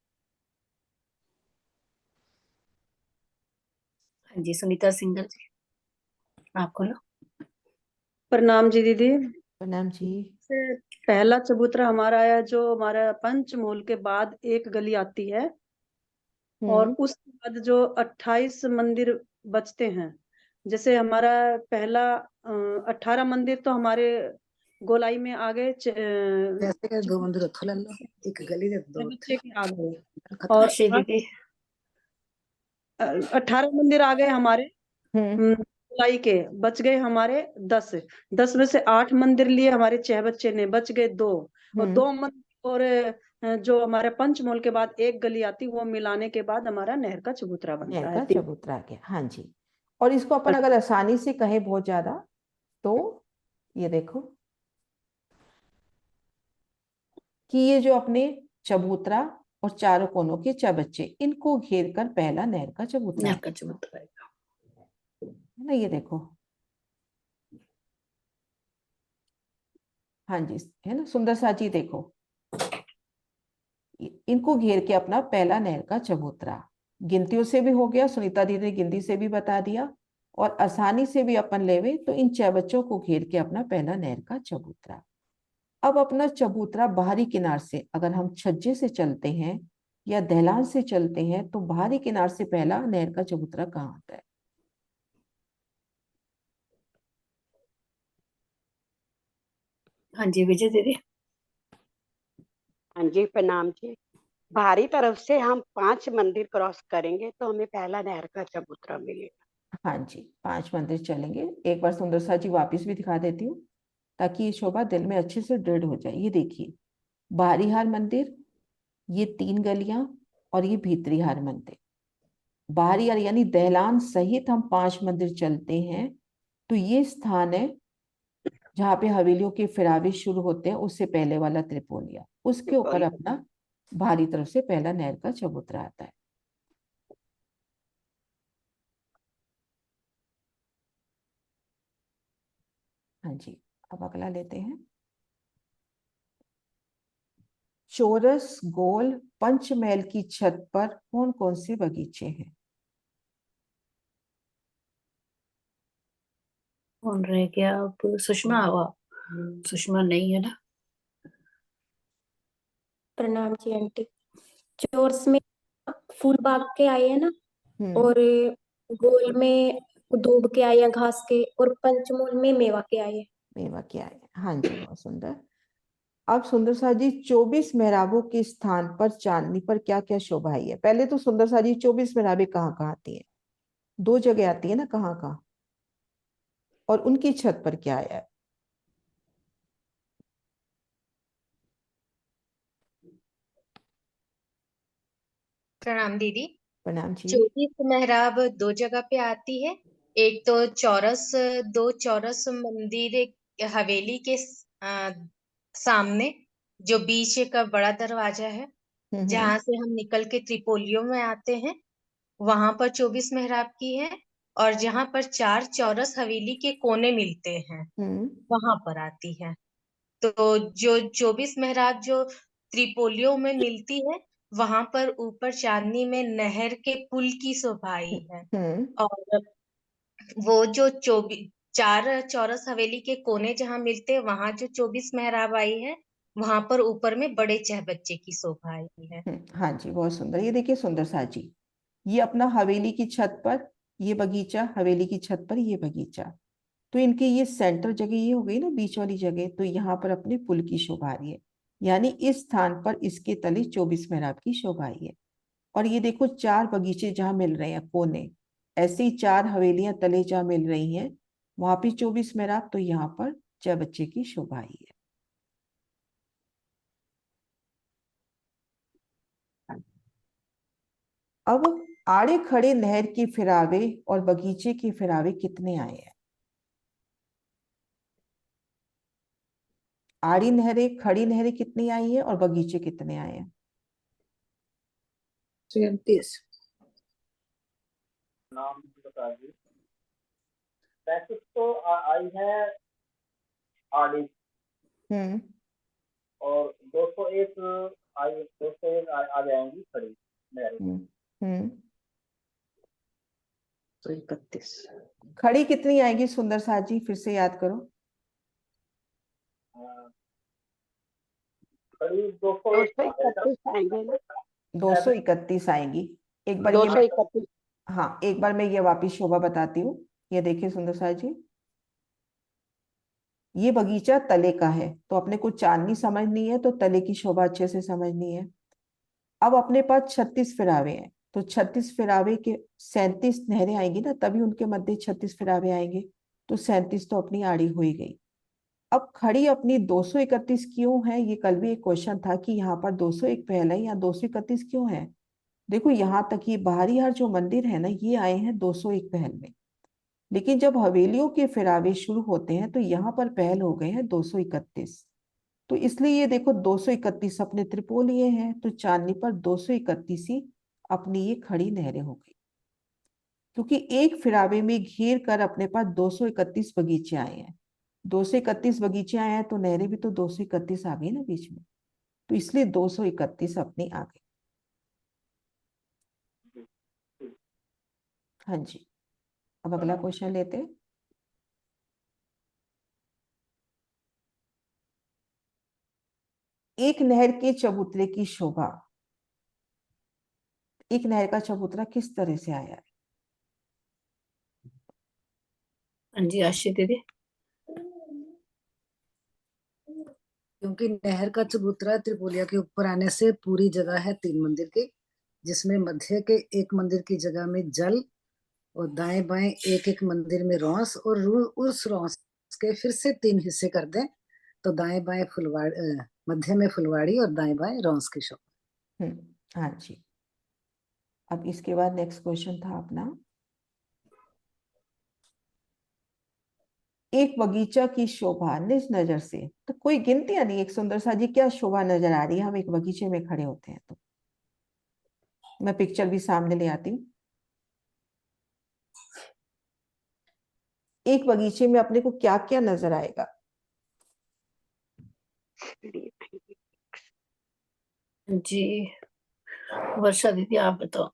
हाँ जी, सुनीता सिंगल जी, आपको ना। प्रणाम जी दीदी। प्रणाम जी। से पहला चबूतरा हमारा है जो हमारा पंचमूल के बाद एक गली आती है, और उसके बाद जो 28 मंदिर बचते हैं। जैसे हमारा पहला 18 मंदिर तो हमारे गोलाई में आ गए, जैसे कि दो मंदिर थोड़ा लो, एक गली दे दो बच्चे के आ गए, और दीदी 18 मंदिर आ गए हमारे गोलाई के, बच गए हमारे 10। 10 में से 8 मंदिर लिए हमारे 6 बच्चे ने, बच गए 2। और 2 मंदिर और जो हमारे पंचमूल के बाद एक गली आती, वो मिलाने के बाद हमारा नहर का चबूतरा बनता नहर है। का चबूतरा आ गया। हाँ जी। और इसको अपन अगर आसानी से कहें बहुत ज्यादा, तो ये देखो कि ये जो अपने चबूतरा और चारों कोनों के चबच्चे, इनको घेर कर पहला नहर का चबूतरा नहर का चबूतरा है ना। ये देखो, हाँ जी, है ना सुंदर सा जी। देखो, इनको घेर के अपना पहला नहर का चबूतरा। गिनतियों से भी हो गया, सुनीता दीदी ने गिनती से भी बता दिया, और आसानी से भी अपन लेवे तो इन चबच्चों को घेर के अपना पहला नहर का चबूतरा। अब अपना चबूतरा बाहरी किनार से, अगर हम छज्जे से चलते हैं या दहलान से चलते हैं, तो बाहरी किनार से पहला नहर का चबूतरा कहाँ आता है? हाँ जी, विजय दीदी। हाँ जी, प्रणाम जी। बाहरी तरफ से हम 5 मंदिर क्रॉस करेंगे तो हमें पहला नहर का चबूतरा मिलेगा। हाँ जी, 5 मंदिर चलेंगे। एक बार सुंदर सा जी वापिस भी दिखा देती हूँ, ताकि ये शोभा दिल में अच्छे से दृढ़ हो जाए। ये देखिए, बाहरी हार मंदिर, ये 3 गलियां, और ये भीतरी हार मंदिर। बाहरी हार यानी दहलान सहित हम 5 मंदिर चलते हैं, तो ये स्थान है जहाँ पे हवेलियों के फिरावे शुरू होते हैं, उससे पहले वाला त्रिपोलिया, उसके ऊपर अपना बाहरी तरफ से पहला नहर का चबूतरा आता है। हाँ जी, अब अगला लेते हैं। चौरस गोल पंचमहल की छत पर कौन कौन से बगीचे हैं? कौन रह गया अब? सुषमा सुषमा नहीं है ना। प्रणाम जी आंटी। चोर्स में फूल बाग के आए हैं ना, और गोल में दूब के आए हैं, घास के, और पंचमूल में मेवा के आए हैं। मेवा के आए हैं, हाँ जी, बहुत सुंदर। अब सुंदर सा जी, 24 मेहराबों के स्थान पर चांदनी पर क्या क्या शोभा है? पहले तो सुंदर सा जी, 24 मेहराबें कहाँ कहाँ आती हैं? 2 जगह आती है ना, कहाँ कहाँ, और उनकी छत पर क्या आया है? प्रणाम दीदी। प्रणाम जी। 24 मेहराब 2 जगह पे आती है। एक तो चौरस, 2 चौरस मंदिर, एक हवेली के सामने जो बीच का बड़ा दरवाजा है, जहाँ से हम निकल के त्रिपोलियों में आते हैं, वहां पर 24 मेहराब की है। और जहाँ पर 4 चौरस हवेली के कोने मिलते हैं, वहां पर आती है। तो जो 24 मेहराब जो त्रिपोलियों में मिलती है, वहां पर ऊपर चांदनी में नहर के पुल की शोभा आई है। और वो जो 4 चौरस हवेली के कोने जहाँ मिलते हैं, वहां जो 24 मेहराब आई है, वहां पर ऊपर में बड़े चहबच्चे की शोभा आई है। हाँ जी, बहुत सुंदर। ये देखिए सुंदर सा जी, ये अपना हवेली की छत पर ये बगीचा, हवेली की छत पर ये बगीचा, तो इनके ये सेंटर जगह ये हो गई ना, बीच वाली जगह, तो यहाँ पर अपने पुल की शोभा आ रही है। यानी इस स्थान पर इसके तले 24 मेहराब की शोभा आई है। और ये देखो, 4 बगीचे जहाँ मिल रहे हैं कोने, ऐसे ही 4 हवेलियां तले जहाँ मिल रही हैं, वहां पे 24 मेहराब, तो यहाँ पर चहबच्चे की शोभा आई है। अब आड़े खड़े नहर के फिरावे और बगीचे के फिरावे कितने आए हैं? आड़ी नहरें, खड़ी नहरें कितनी आई है, और बगीचे कितने आए हैं? 37। नाम बता दी। 35 तो आई है आड़ी, और 201 आई, 201 आ जाएंगी खड़ी नहर। तो 31 खड़ी कितनी आएगी सुंदर साथ जी, फिर से याद करो। खड़ी 231 आएंगे ना, 231 आएंगी। एक बार ये 231। हाँ, एक बार मैं ये वापिस शोभा बताती हूँ। ये देखिए सुंदर साथ जी, ये बगीचा तले का है, तो अपने को चांदनी समझनी है, तो तले की शोभा अच्छे से समझनी है। अब अपने पास 36 फिरावे हैं, तो 36 फिरावे के 37 नहरें आएंगी ना, तभी उनके मध्य 36 फिरावे आएंगे, तो 37 तो अपनी आड़ी हो ही गई। अब खड़ी अपनी 231 क्यों है, ये कल भी एक क्वेश्चन था कि यहाँ पर 201 पहला है, यहाँ 231 क्यों है। देखो यहाँ तक ये बाहरी हर जो मंदिर है ना, ये आए हैं 201 पहल में, लेकिन जब हवेलियों के फिरावे शुरू होते हैं तो यहाँ पर पहल हो गए हैं 231। तो इसलिए ये देखो 231 अपने त्रिपोलिये हैं, तो चांदनी पर 231 ही अपनी ये खड़ी नहरें हो गई, क्योंकि एक फिरावे में घेर कर अपने पास 231 बगीचे आए हैं। 231 बगीचे आए हैं तो नहरें भी तो 231 आ गई ना बीच में, तो इसलिए 231 अपनी आ गई। हाँ जी, अब अगला क्वेश्चन लेते हैं। एक नहर के चबूतरे की शोभा, एक नहर का चबूतरा किस तरह से आया है। हाँ जी आशी दीदी। क्योंकि नहर का चबूतरा त्रिपोलिया के ऊपर आने से पूरी जगह है 3 मंदिर की, जिसमें मध्य के एक मंदिर की जगह में जल और दाएं बाएं एक एक मंदिर में रौंस, और उस रौंस के फिर से 3 हिस्से कर दें तो दाएं बाएं फुलवाड़ी, मध्य में फुलवाड़ी और दाएं बाएं रौंस की शोभा। हाँ जी, अब इसके बाद नेक्स्ट क्वेश्चन था अपना, एक बगीचा की शोभा निज नजर से, तो कोई गिनती नहीं, एक सुंदर सा जी क्या शोभा नजर आ रही है, हम एक बगीचे में खड़े होते हैं तो। मैं पिक्चर भी सामने ले आती हूँ। एक बगीचे में अपने को क्या क्या नजर आएगा। जी वर्षा दीदी आप बताओ।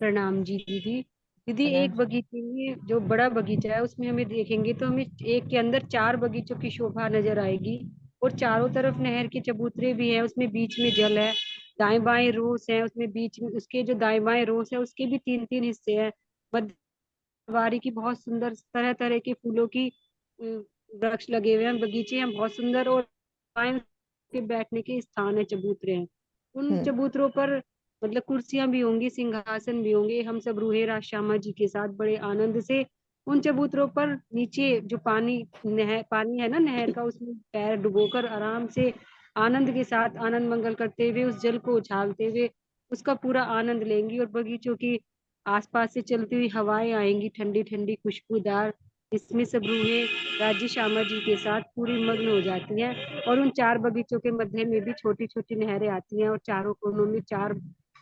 प्रणाम जी दीदी। दीदी एक बगीचे में जो बड़ा बगीचा है उसमें हमें देखेंगे तो हमें एक के अंदर 4 बगीचों की शोभा नजर आएगी, और चारों तरफ नहर के चबूतरे भी हैं, उसमें बीच में जल है, दाएं बाएं रोस है, उसमें बीच में उसके जो दाएं बाएं रोस है उसके भी 3-3 हिस्से हैं। फुलवारी की बहुत सुंदर तरह तरह के फूलों की वृक्ष लगे हुए हैं, बगीचे हैं बहुत सुंदर, और के बैठने के स्थान है, चबूतरे हैं। उन चबूतरों पर मतलब कुर्सियां भी होंगी, सिंहासन भी होंगे, हम सब रूहे राज श्यामा जी के साथ बड़े आनंद से उन चबूतरों पर नीचे जो पानी है ना नहर का, उसमें पैर डुबोकर आराम से आनंद के साथ आनंद मंगल करते हुए उस जल को उछालते हुए उसका पूरा आनंद लेंगी, और बगीचों की आसपास से चलती हुई हवाएं आएंगी ठंडी ठंडी खुशबूदार, इसमें सब रूहें राज्य श्यामा जी के साथ पूरी मग्न हो जाती हैं। और उन 4 बगीचों के मध्य में भी छोटी छोटी नहरें आती हैं, और चारों कोनों में 4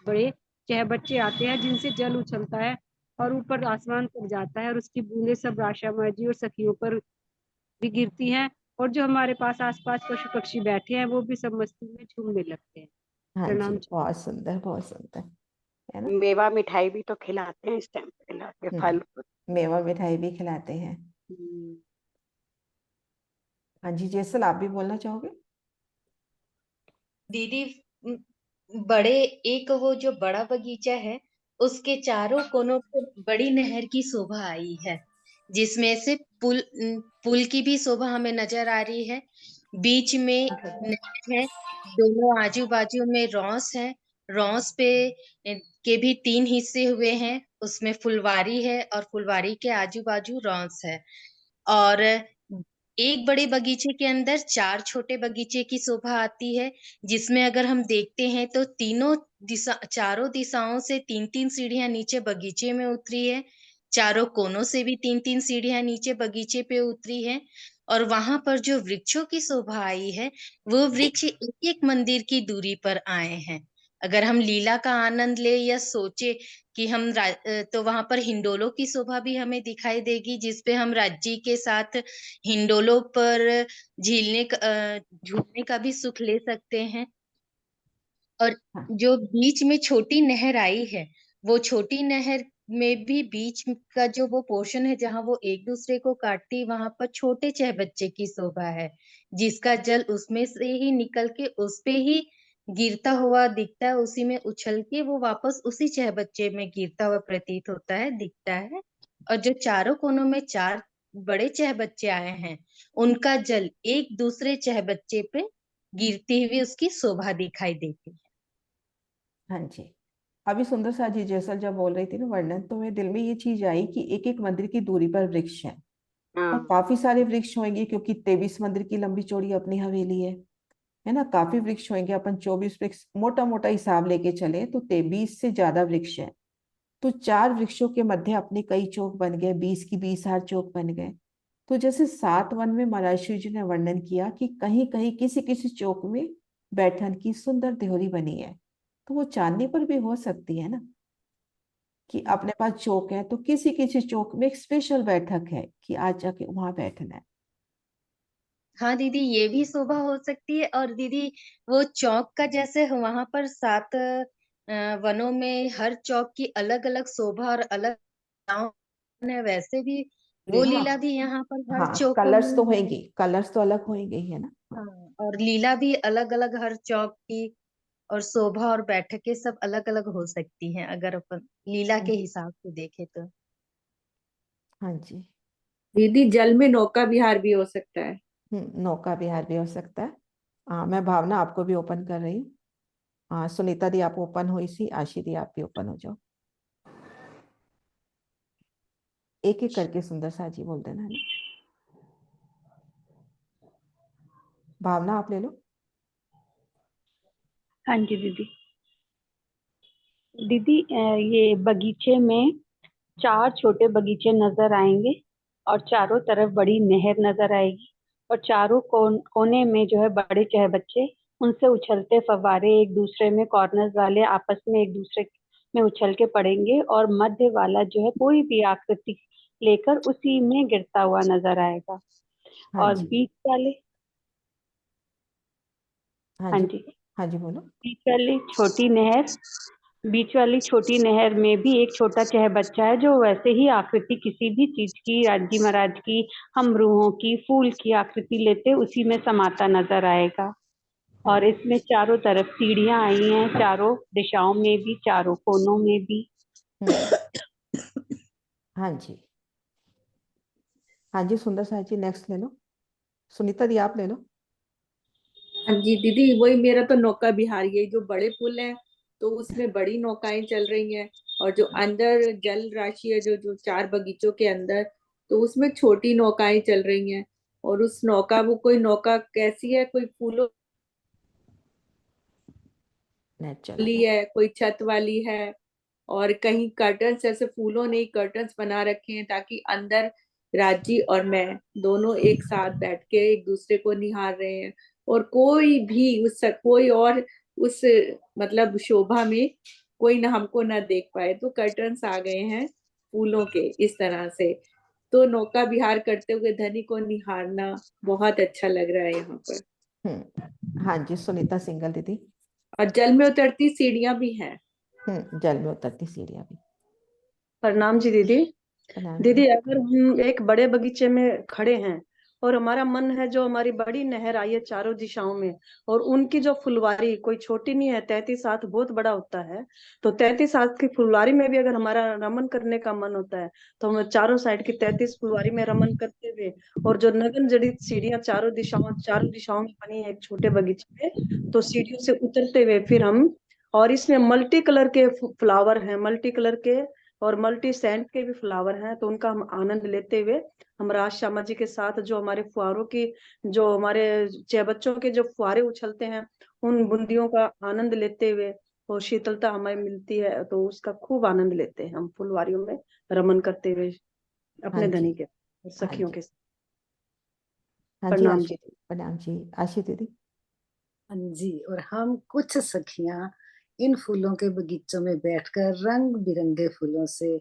बड़े चहबच्चे आते हैं जिनसे जल उछलता है और ऊपर आसमान तक जाता है, और उसकी बूंदें सब राशा जी और सखियों पर भी गिरती हैं, और जो हमारे पास आसपास पशु पक्षी बैठे हैं वो भी सब मस्ती में झूमने लगते हैं। हाँ जी, प्रणाम। बहुत सुंदर, बहुत सुंदर है ना। मेवा मिठाई भी तो खिलाते हैं इस टाइम पे, खिलाते फल। मेवा मिठाई भी खिलाते हैं। हाँ जी जैसल, आप भी बोलना चाहोगे। दीदी बड़े एक वो जो बड़ा बगीचा है उसके चारों कोनों पर बड़ी नहर की शोभा आई है, जिसमें से पुल की भी शोभा हमें नजर आ रही है। बीच में नहर है, दोनों आजू बाजू में रौस है, रौस पे के भी 3 हिस्से हुए हैं, उसमें फुलवारी है और फुलवारी के आजू बाजू रौस है। और एक बड़े बगीचे के अंदर 4 छोटे बगीचे की शोभा आती है, जिसमें अगर हम देखते हैं तो चारों दिशाओं से 3-3 सीढ़ियां नीचे बगीचे में उतरी है, चारों कोनों से भी 3-3 सीढ़ियां नीचे बगीचे पे उतरी है, और वहां पर जो वृक्षों की शोभा आई है वो वृक्ष एक एक मंदिर की दूरी पर आए हैं। अगर हम लीला का आनंद ले या सोचे कि तो वहां पर हिंडोलों की शोभा भी हमें दिखाई देगी, जिसपे हम राज्य के साथ हिंडोलों पर झूलने का भी सुख ले सकते हैं। और जो बीच में छोटी नहर आई है, वो छोटी नहर में भी बीच का जो वो पोर्शन है जहाँ वो एक दूसरे को काटती, वहां पर छोटे चहबच्चे की शोभा है, जिसका जल उसमें से ही निकल के उस पे ही गिरता हुआ दिखता है, उसी में उछल के वो वापस उसी चहबच्चे में गिरता हुआ प्रतीत होता है, दिखता है। और जो चारों कोनों में चार बड़े चहबच्चे आए हैं, उनका जल एक दूसरे चहबच्चे पे गिरती हुई उसकी शोभा दिखाई देती है। हाँ जी। अभी सुंदर सा जी जैसा जब बोल रही थी ना वर्णन, तो मेरे दिल में ये चीज आई कि एक एक मंदिर की दूरी पर वृक्ष है और काफी सारे वृक्ष होंगे, क्योंकि 23 मंदिर की लंबी चौड़ी अपनी हवेली है ना। काफी वृक्ष होंगे, अपन 24 वृक्ष मोटा मोटा हिसाब लेके चले तो 23 से ज्यादा वृक्ष है। तो 4 वृक्षों के मध्य अपने कई चौक बन गए, 20 की 20 हार चौक बन गए। तो जैसे 7 वन में महाराज शिव जी ने वर्णन किया कि कहीं कहीं किसी किसी चौक में बैठन की सुंदर देहरी बनी है, तो वो चांदनी पर भी हो सकती है ना, कि अपने पास चौक है तो किसी किसी चौक में एक स्पेशल बैठक है कि आज जाके वहां बैठना है। हाँ दीदी, ये भी शोभा हो सकती है। और दीदी वो चौक का जैसे वहां पर 7 वनों में हर चौक की अलग अलग शोभा और अलग है, वैसे भी वो हाँ लीला भी यहाँ पर हर हाँ, चौकों कलर्स तो में है। होंगे, कलर्स तो अलग होंगे ही है ना। हाँ, और लीला भी अलग अलग हर चौक की, और शोभा और बैठकें सब अलग अलग हो सकती हैं अगर अपन लीला के हिसाब से देखें तो। हाँ जी। दीदी जल में नौका विहार भी हो सकता है। नौका विहार भी हो सकता है। मैं भावना आपको भी ओपन कर रही हूँ। सुनीता दी आप ओपन हुई सी, आशी दी आप भी ओपन हो जाओ, एक एक करके सुंदर सा जी बोल देना है ना। भावना आप ले लो। हाँ जी दीदी। दीदी ये बगीचे में 4 छोटे बगीचे नजर आएंगे और चारों तरफ बड़ी नहर नजर आएगी, और चारों कोने में जो है बड़े चहबच्चे, उनसे उछलते फव्वारे एक दूसरे में कॉर्नर्स वाले आपस में एक दूसरे में उछल के पड़ेंगे, और मध्य वाला जो है कोई भी आकृति लेकर उसी में गिरता हुआ नजर आएगा। हाँ और जी। बीच वाले हाँ हाँ जी। जी हाँ जी बोलो। बीच वाली छोटी नहर में भी एक छोटा चहबच्चा है, जो वैसे ही आकृति किसी भी चीज की, राजी महाराज की, हम रूहों की, फूल की आकृति लेते उसी में समाता नजर आएगा। और इसमें चारों तरफ सीढ़ियां आई हैं, चारों दिशाओं में भी, चारों कोनों में भी। हाँ जी। हाँ जी सुंदर सा जी नेक्स्ट ले लो। सुनीता दी आप ले लो। हाँ जी दीदी, वही मेरा तो नौका विहार, ये जो बड़े पुल है तो उसमें बड़ी नौकाएं चल रही हैं, और जो अंदर जल राशि है जो जो 4 बगीचों के अंदर, तो उसमें छोटी नौकाएं चल रही हैं। और उस नौका, वो कोई नौका कैसी है, कोई फूलों वाली है, कोई छत वाली है, और कहीं कर्टन्स, ऐसे फूलों ने कर्टन्स बना रखे हैं ताकि अंदर राजी और मैं दोनों एक साथ बैठ के एक दूसरे को निहार रहे हैं, और कोई और उस मतलब शोभा में कोई ना हमको ना देख पाए, तो कर्टन्स आ गए हैं फूलों के इस तरह से। तो नौका विहार करते हुए धनी को निहारना बहुत अच्छा लग रहा है यहाँ पर। हाँ जी सुनीता सिंगल दीदी। और जल में उतरती सीढ़ियां भी हैं। जल में उतरती सीढ़ियां भी। प्रणाम जी दीदी। प्रणाम दीदी जी। अगर हम एक बड़े बगीचे में खड़े हैं और हमारा मन है, जो हमारी बड़ी नहर आई है चारों दिशाओं में, और उनकी जो फुलवारी कोई छोटी नहीं है, 33 हाथ बहुत बड़ा होता है, तो 33 हाथ की फुलवारी में भी अगर हमारा रमन करने का मन होता है, तो हम चारों साइड की 33 फुलवारी में रमन करते हुए, और जो नगन जड़ित सीढ़ियां चारों दिशाओं में बनी है एक छोटे बगीचे में, तो सीढ़ियों से उतरते हुए फिर हम, और इसमें मल्टी कलर के फ्लावर हैं, मल्टी कलर के और मल्टी सेंट के भी फ्लावर हैं, तो उनका हम आनंद लेते हुए हम राज श्यामा जी के साथ जो हमारे फुहारों की, जो हमारे बच्चों के जो फुहारे उछलते हैं, उन बूंदियों का आनंद लेते हुए, और शीतलता हमें मिलती है, तो उसका खूब आनंद लेते हैं हम फुलवारियों में रमन करते हुए हाँ अपने जी। धनी के हाँ सखियों जी। के साथ। हाँ जी प्रणाम आशी, प्रणाम जी आशी दीदी। हाँ जी। और हम कुछ सखियां इन फूलों के बगीचों में बैठकर रंग बिरंगे फूलों से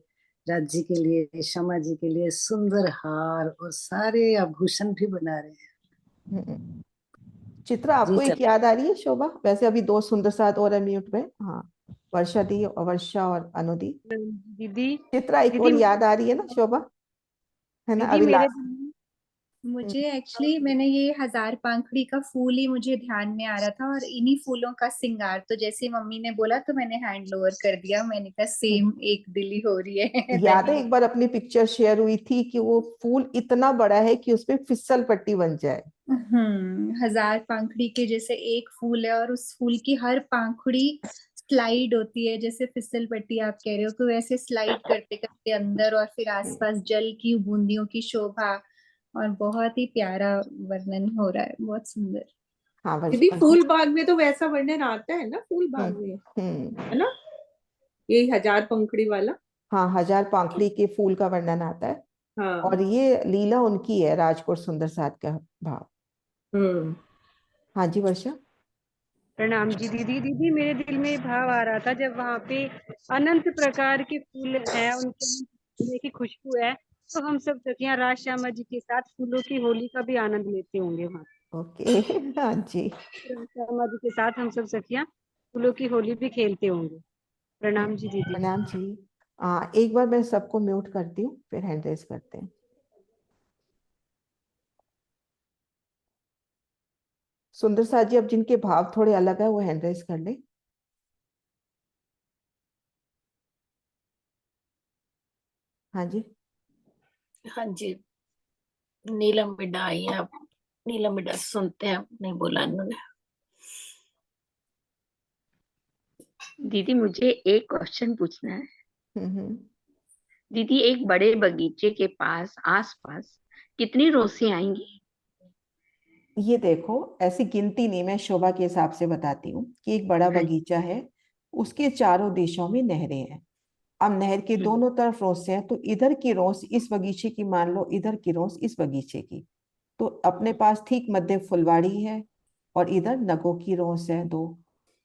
राज जी के लिए, श्यामा जी के लिए सुंदर हार और सारे आभूषण भी बना रहे हैं। चित्रा, जी आपको एक चल याद आ रही है शोभा? वैसे अभी दो सुंदर साथ और म्यूट में। हाँ, वर्षा दी और वर्षा और अनुदी। दीदी चित्रा, एक और दीदी याद आ रही है ना शोभा, है ना? दीदी अभी मेरे लास्ट। मुझे एक्चुअली मैंने ये हजार पंखड़ी का फूल ही मुझे ध्यान में आ रहा था और इन्हीं फूलों का श्रृंगार, तो जैसे मम्मी ने बोला तो मैंने हैंड ओवर कर दिया। मैंने कहा सेम एक दिल ही हो रही है। याद है तभी एक बार अपनी पिक्चर शेयर हुई थी कि वो फूल इतना बड़ा है कि उसपे फिसल पट्टी बन जाए। हजार पंखड़ी के जैसे एक फूल है और उस फूल की हर पंखड़ी स्लाइड होती है, जैसे फिसल पट्टी आप कह रहे हो, तो वैसे स्लाइड करते करते अंदर और फिर आसपास जल की बूंदियों की शोभा, और बहुत ही प्यारा वर्णन हो रहा है, बहुत सुंदर। हाँ दीदी वर्षा। फूल बाग में तो वैसा वर्णन आता है ना, फूल बाग में, है ना, यही हजार पंखड़ी वाला। हाँ, हजार पंखड़ी के फूल का वर्णन आता है। हाँ। और ये लीला उनकी है, राजकोट सुंदर साथ का भाव। हाँ जी वर्षा। प्रणाम जी दीदी। दीदी मेरे दिल में भाव आ रहा था जब वहाँ पे अनंत प्रकार के फूल हैं, उनके की खुशबू है, तो हम सब सखियां राज श्यामा जी के साथ फूलों की होली का भी आनंद लेते होंगे वहाँ। ओके। हाँ जी, राज श्यामा जी के साथ हम सब सखियां फूलों की होली भी खेलते होंगे। प्रणाम जी दीदी। प्रणाम जी। एक बार मैं सबको म्यूट करती हूँ, फिर हैंड रेज करते हैं। सुंदर साथ जी, अब जिनके भाव थोड़े अलग है वो हैंड रेज कर ले। हाँ जी। हाँ जी, नीलम बिड्डा आई है। अब नीलम बिड्डा से सुनते हैं, नहीं बोला इन्होंने। दीदी मुझे एक क्वेश्चन पूछना है। दीदी एक बड़े बगीचे के पास आसपास कितनी रोसें आएंगी? ये देखो, ऐसी गिनती नहीं, मैं शोभा के हिसाब से बताती हूँ कि एक बड़ा बगीचा है, उसके चारों दिशाओं में नहरें हैं। अब नहर के दोनों तरफ रोसे हैं, तो इधर की रोस इस बगीचे की मान लो, इधर की रोस इस बगीचे की। तो अपने पास ठीक मध्य फुलवाड़ी है और इधर नगों की रोस है दो।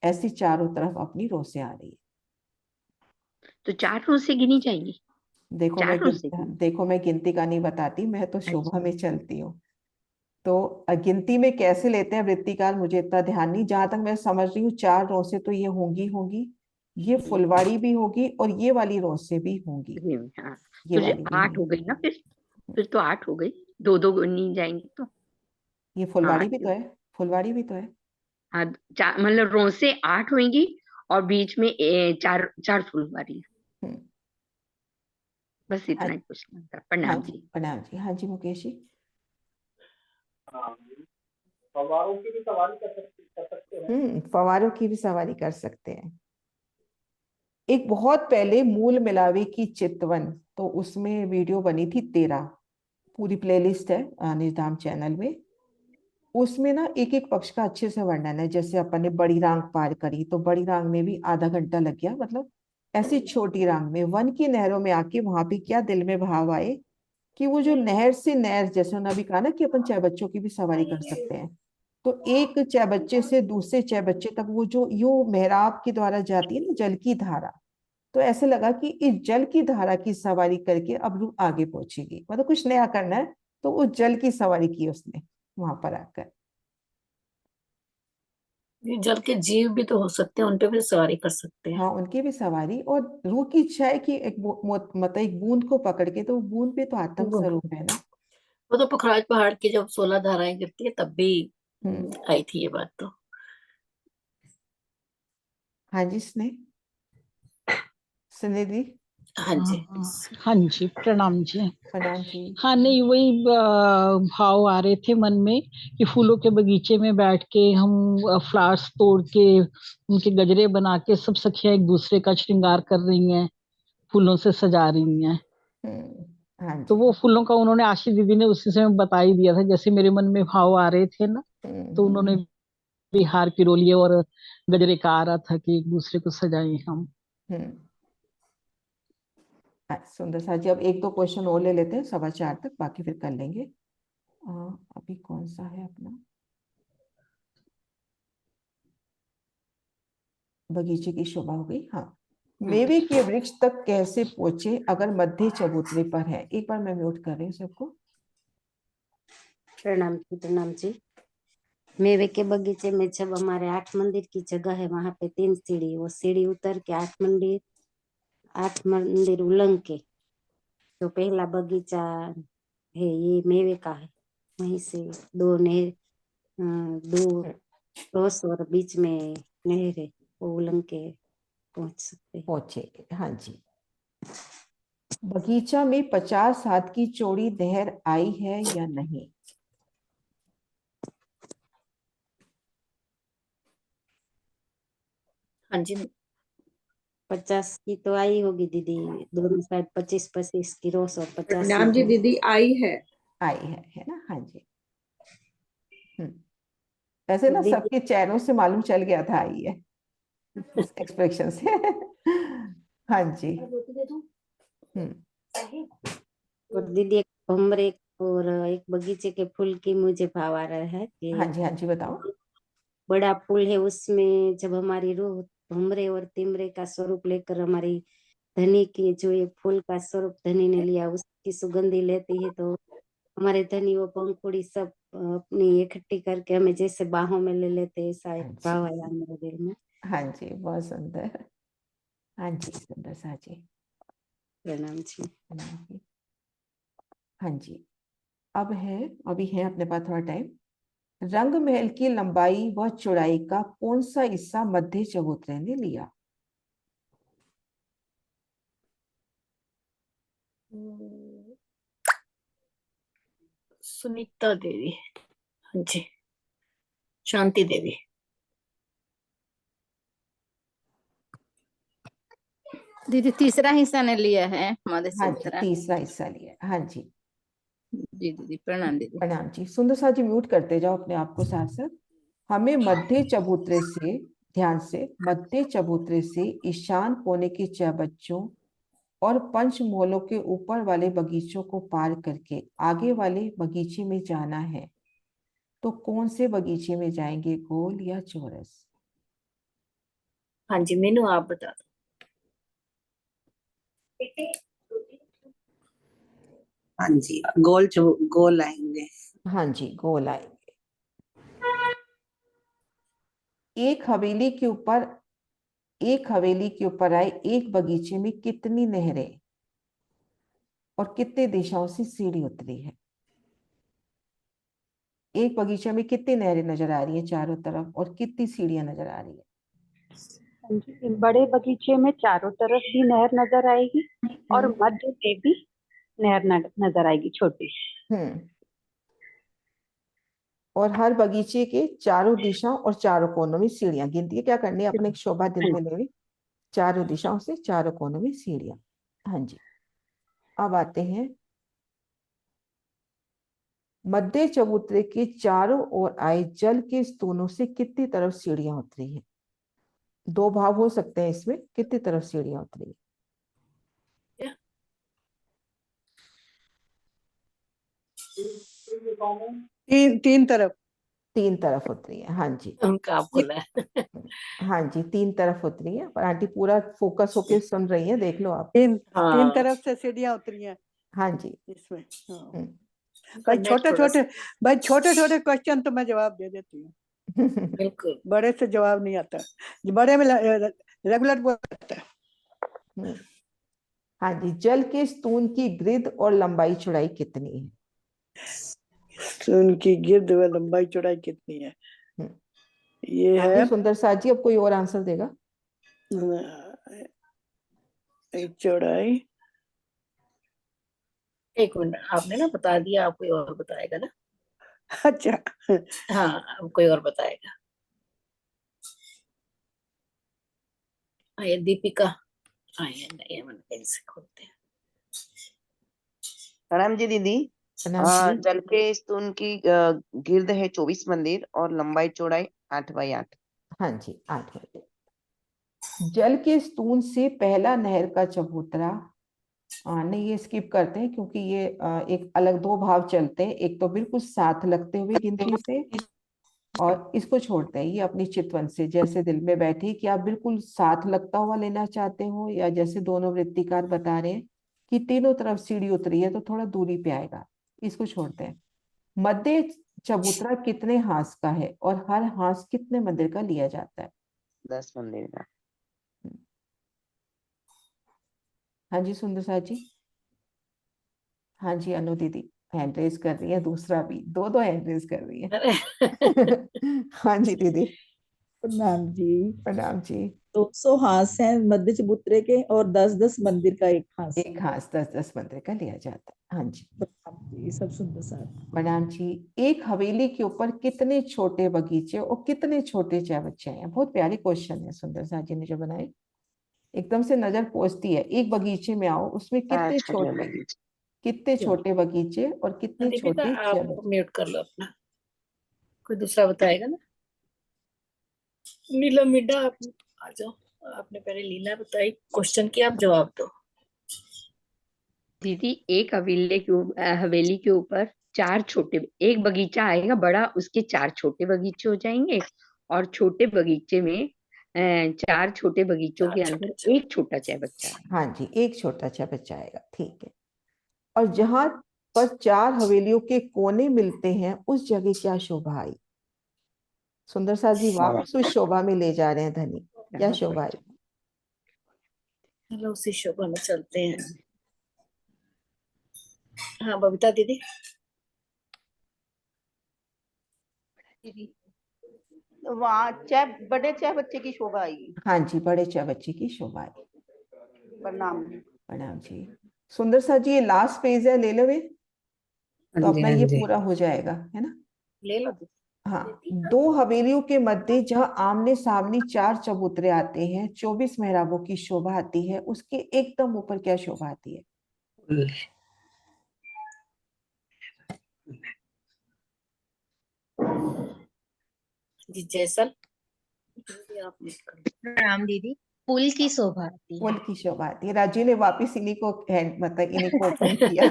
ऐसी चारों तरफ अपनी रोसें आ रही है। तो 4 रोसें गिनी जाएंगी? देखो 4 रोसें? देखो मैं गिनती का नहीं बताती, मैं तो शोभा में चलती हूँ। तो गिनती में कैसे लेते हैं वृत्तिकार, मुझे इतना ध्यान नहीं। जहां तक मैं समझ रही हूँ 4 रोसें तो ये होंगी, ये फुलवाड़ी भी होगी और ये वाली रोसें भी होंगी। हाँ, ये तो वाली भी 8 हो गई ना फिर तो 8 हो गई, 2-2 गिनी जाएंगी तो। ये हाँ फुलवाड़ी भी तो है, फुलवाड़ी भी तो है। हाँ, मतलब रोसें 8 होंगी और बीच में 4 फुलवारी। बस हाँ, इतना ही पूछना था। हाँ प्रणाम जी, जी। प्रणाम जी। हाँ जी मुकेश जी। फव्वारों की भी सवारी कर सकते हैं। फव्वारों की भी सवारी कर सकते हैं। एक बहुत पहले मूल मिलावे की चितवन, तो उसमें वीडियो बनी थी 13, पूरी प्लेलिस्ट है निजधाम चैनल में। उसमें ना एक एक पक्ष का अच्छे से वर्णन है। जैसे अपन ने बड़ी रांग पार करी, तो बड़ी रांग में भी आधा घंटा लग गया। मतलब ऐसी छोटी रांग में वन की नहरों में आके वहां पे क्या दिल में भाव आए कि वो जो नहर से नहर, जैसे उन्होंने अभी कहा ना कि अपन चाय बच्चों की भी सवारी कर सकते हैं, तो एक चाय बच्चे से दूसरे चाय बच्चे तक वो जो यूं मेहराब के द्वारा जाती है ना जल की धारा, तो ऐसे लगा कि इस जल की धारा की सवारी करके अब रूह आगे पहुंचेगी, मतलब कुछ नया करना है। तो उस जल की सवारी की उसने वहां पर आकर। ये जल के जीव भी तो हो सकते हैं, उन पे भी सवारी कर सकते हैं। हाँ, उनकी भी सवारी। और रूह की इच्छा है कि मतलब एक बूंद को पकड़ के, तो बूंद पे तो आत्म स्वरूप है ना। वो तो पुखराज पहाड़ की जब 16 धाराएं गिरती है तब भी आई थी ये बात तो। हाँ जी स्नेह दी। हाँ जी। हाँ जी, प्रणाम जी। प्रणाम जी। हाँ नहीं, वही भाव आ रहे थे मन में कि फूलों के बगीचे में बैठ के हम फ्लावर्स तोड़ के उनके गजरे बना के सब सखियां एक दूसरे का श्रृंगार कर रही हैं, फूलों से सजा रही हैं। हाँ तो जी। वो फूलों का उन्होंने, आशी दीदी ने उसी समय बता ही दिया था, जैसे मेरे मन में भाव आ रहे थे ना, तो उन्होंने भी हार पिरो लिए और गजरे का आ रहा था कि एक दूसरे को सजाएं हम। सुंदर सा जी, अब एक दो क्वेश्चन और ले लेते हैं 4:15 तक, बाकी फिर कर लेंगे। अभी कौन सा है अपना बगीचे की शोभा हो गई। हाँ, मेवे के वृक्ष तक कैसे पहुंचे अगर मध्य चबूतरे पर है। एक बार मैं म्यूट कर रही हूँ सबको। प्रणाम जी। मेवे के बगीचे में जब हमारे 8 मंदिर की जगह है, वहां पे 3 सीढ़ी, वो सीढ़ी उतर के 8 मंदिर उलंग के जो पहला बगीचा है ये मेवे का है। वहीं से 2 क्रॉस और बीच में नहर है, वो उलंग के पहुंचे। हाँ जी। बगीचा में 50 हाथ की चौड़ी नहर आई है या नहीं। हाँ जी, 50 की तो आई होगी दीदी, दोनों साइड 25-25 की रोस और 50 नाम जी दीदी आई है ना। हाँ जी। ऐसे ना सबके चेहरों से मालूम चल गया था आई है एक्सप्रेशन से। हाँ जी। और दीदी एक भंवरे और एक बगीचे के फूल की मुझे भाव आ रहा है कि हाँ जी बताओ। बड़ा फूल है, उसमें जब हमारी रूह भंवरे और तिमरे का स्वरूप लेकर हमारी धनी की जो ये फूल का स्वरूप धनी ने लिया उसकी सुगंधी लेती है, तो हमारे धनी वो पंखुड़ी सब अपनी इकट्ठी करके हमें जैसे बाहों में ले लेते हैं, ऐसा एक भाव आया मेरे दिल में। हाँ जी, बहुत सुंदर। हाँ जी, सुंदर सा जी। प्रणाम जी। हाँ जी, अभी है अपने पास थोड़ा टाइम। रंग महल की लंबाई व चौड़ाई का कौन सा हिस्सा मध्य चबूतरे ने लिया। सुनीता देवी। हाँ जी, शांति देवी। दीदी तीसरा हिस्सा ने लिया है मध्य हाँ जी, चबूतरा। तीसरा हिस्सा लिया। हाँ जी जी दीदी, प्रणाम दीदी। प्रणाम जी। सुंदर सा जी म्यूट करते जाओ अपने आप को साथ साथ। हमें मध्य चबूतरे से, ध्यान से, मध्य चबूतरे से ईशान कोने के 6 बच्चों और पंचमोलों के ऊपर वाले बगीचों को पार करके आगे वाले बगीचे में जाना है, तो कौन से बगीचे में जाएंगे, गोल या चौरस। हाँ जी, मेनू आप बता दो। हाँ जी, गोल आएंगे। हाँ जी, गोल आएंगे। एक हवेली के ऊपर आए एक बगीचे में कितनी नहरें और कितने दिशाओं से सीढ़ी उतरी है। एक बगीचे में कितनी नहरें नजर आ रही है चारों तरफ और कितनी सीढ़ियां नजर आ रही है। बड़े बगीचे में चारों तरफ भी नहर नजर आएगी और मध्य में भी नहर नजर आएगी छोटी। और हर बगीचे के चारों दिशाओं और चारों कोनों में सीढ़ियां गिनती है। क्या करनी है, अपने शोभा दिल में लेनी, चारों दिशाओं से चारों कोनों में सीढ़ियां। हाँ जी, अब आते हैं मध्य चबूतरे के चारों ओर आए जल के स्तूनों से कितनी तरफ सीढ़ियां उतरी है। 2 भाव हो सकते हैं इसमें, कितनी तरफ सीढ़ियां उतरी है। तीन तरफ। 3 तरफ उतरी है। हाँ जी, उनका आप बोला है। हाँ जी, 3 तरफ उतरी है। पर आंटी पूरा फोकस होके सुन रही है, देख लो आप। तीन तरफ से सीढ़ियां उतरी हैं। हाँ जी इसमें भाई छोटे छोटे क्वेश्चन तो मैं जवाब दे देती हूँ। बिल्कुल, बड़े से जवाब नहीं आता, बड़े में रेगुलर बोलता है। हाँ जी, जल के स्तून की गिर्द और लंबाई चौड़ाई कितनी है। स्तून की गिर्द व लंबाई चौड़ाई कितनी है, ये है सुंदर साथ जी। अब कोई और आंसर देगा। चौड़ाई, एक मिनट, आपने ना बता दिया, आप कोई और बताएगा ना। अच्छा हाँ, अब कोई और बताएगा। ये दीपिका आए नहीं, हम से खोलते हैं। प्रणाम जी दीदी। जल के स्तून की गिर्द है 24 मंदिर और लंबाई चौड़ाई 8x8। हाँ जी, 8 मंदिर। जल के स्तून से पहला नहर का चबूतरा नहीं, ये स्किप करते हैं क्योंकि ये एक अलग दो भाव चलते हैं। एक तो बिल्कुल साथ लगते हुए गिनती से, और इसको छोड़ते हैं ये अपनी चितवन से। जैसे दिल में बैठी कि आप बिल्कुल साथ लगता हुआ लेना चाहते हो, या जैसे दोनों वृत्तिकार बता रहे हैं कि तीनों तरफ सीढ़ी उतरी है तो थोड़ा दूरी पे आएगा, इसको छोड़ते हैं। मध्य चबूतरा कितने हाथ का है और हर हाथ कितने मंदिर का लिया जाता है? 10 मंदिर का। हाँ जी सुंदर साथ जी। हाँ जी अनु दीदी हैंड रेज कर रही है, दूसरा भी, दो हैंड रेज कर रही है। हाँ जी दीदी। प्रणाम जी। प्रणाम जी। 200 हाथ हैं मध्य चबूतरे के और 10-10 मंदिर का एक हाथ। एक हाथ 10-10 मंदिर का लिया जाता है। हाँ जी। ये सब सुंदर साथ। प्रणाम जी। एक हवेली के ऊपर कितने छोटे बगीचे और कितने छोटे बच्चे हैं? बहुत प्यारे क्वेश्चन है सुंदर साथ जी ने जो बनाए, एकदम से नजर पहुंचती है। एक बगीचे में आओ, उसमें कितने छोटे बगीचे और कितने दीपिका छोटे आप म्यूट कर लो अपना, कोई दूसरा बताएगा ना। नीलम मिड्डा आप आ जाओ, आपने पहले लीला बताई क्वेश्चन की, आप जवाब दो। दीदी एक हवेली के ऊपर चार छोटे, एक बगीचा आएगा बड़ा, उसके चार छोटे बगीचे हो जाएंगे, और छोटे बगीचे में चार छोटे बगीचों के अंदर एक छोटा चाय बच्चा है। हाँ जी, एक छोटा चाय बच्चा आएगा, ठीक है। और जहां पर चार हवेलियों के कोने मिलते हैं उस जगह क्या शोभा आई? सुंदर साथ जी वापस उस शोभा में ले जा रहे हैं धनी, क्या शोभा आई? चलो उसी शोभा में चलते हैं। हाँ बबीता दीदी। वहाँ चाय, बड़े चाय बच्चे की शोभा आएगी। हाँ जी, बड़े चाय बच्चे की शोभा आई। प्रणाम। प्रणाम जी। सुंदर साथ जी ये लास्ट पेज है, ले लो वे, तो अपना ये पूरा हो जाएगा, है ना? ले लो। हाँ, दो हवेलियों के मध्य जहाँ आमने सामने चार चबूतरे आते हैं, 24 मेहराबों की शोभा आती है, उसके एकदम ऊपर क्या शोभा आती है? जी जैसल। प्रणाम दीदी। पुल की शोभा आती है। पुल की शोभा आती है। राजू ने वापिस इन्हीं को मतलब इन्हीं को ओपन किया।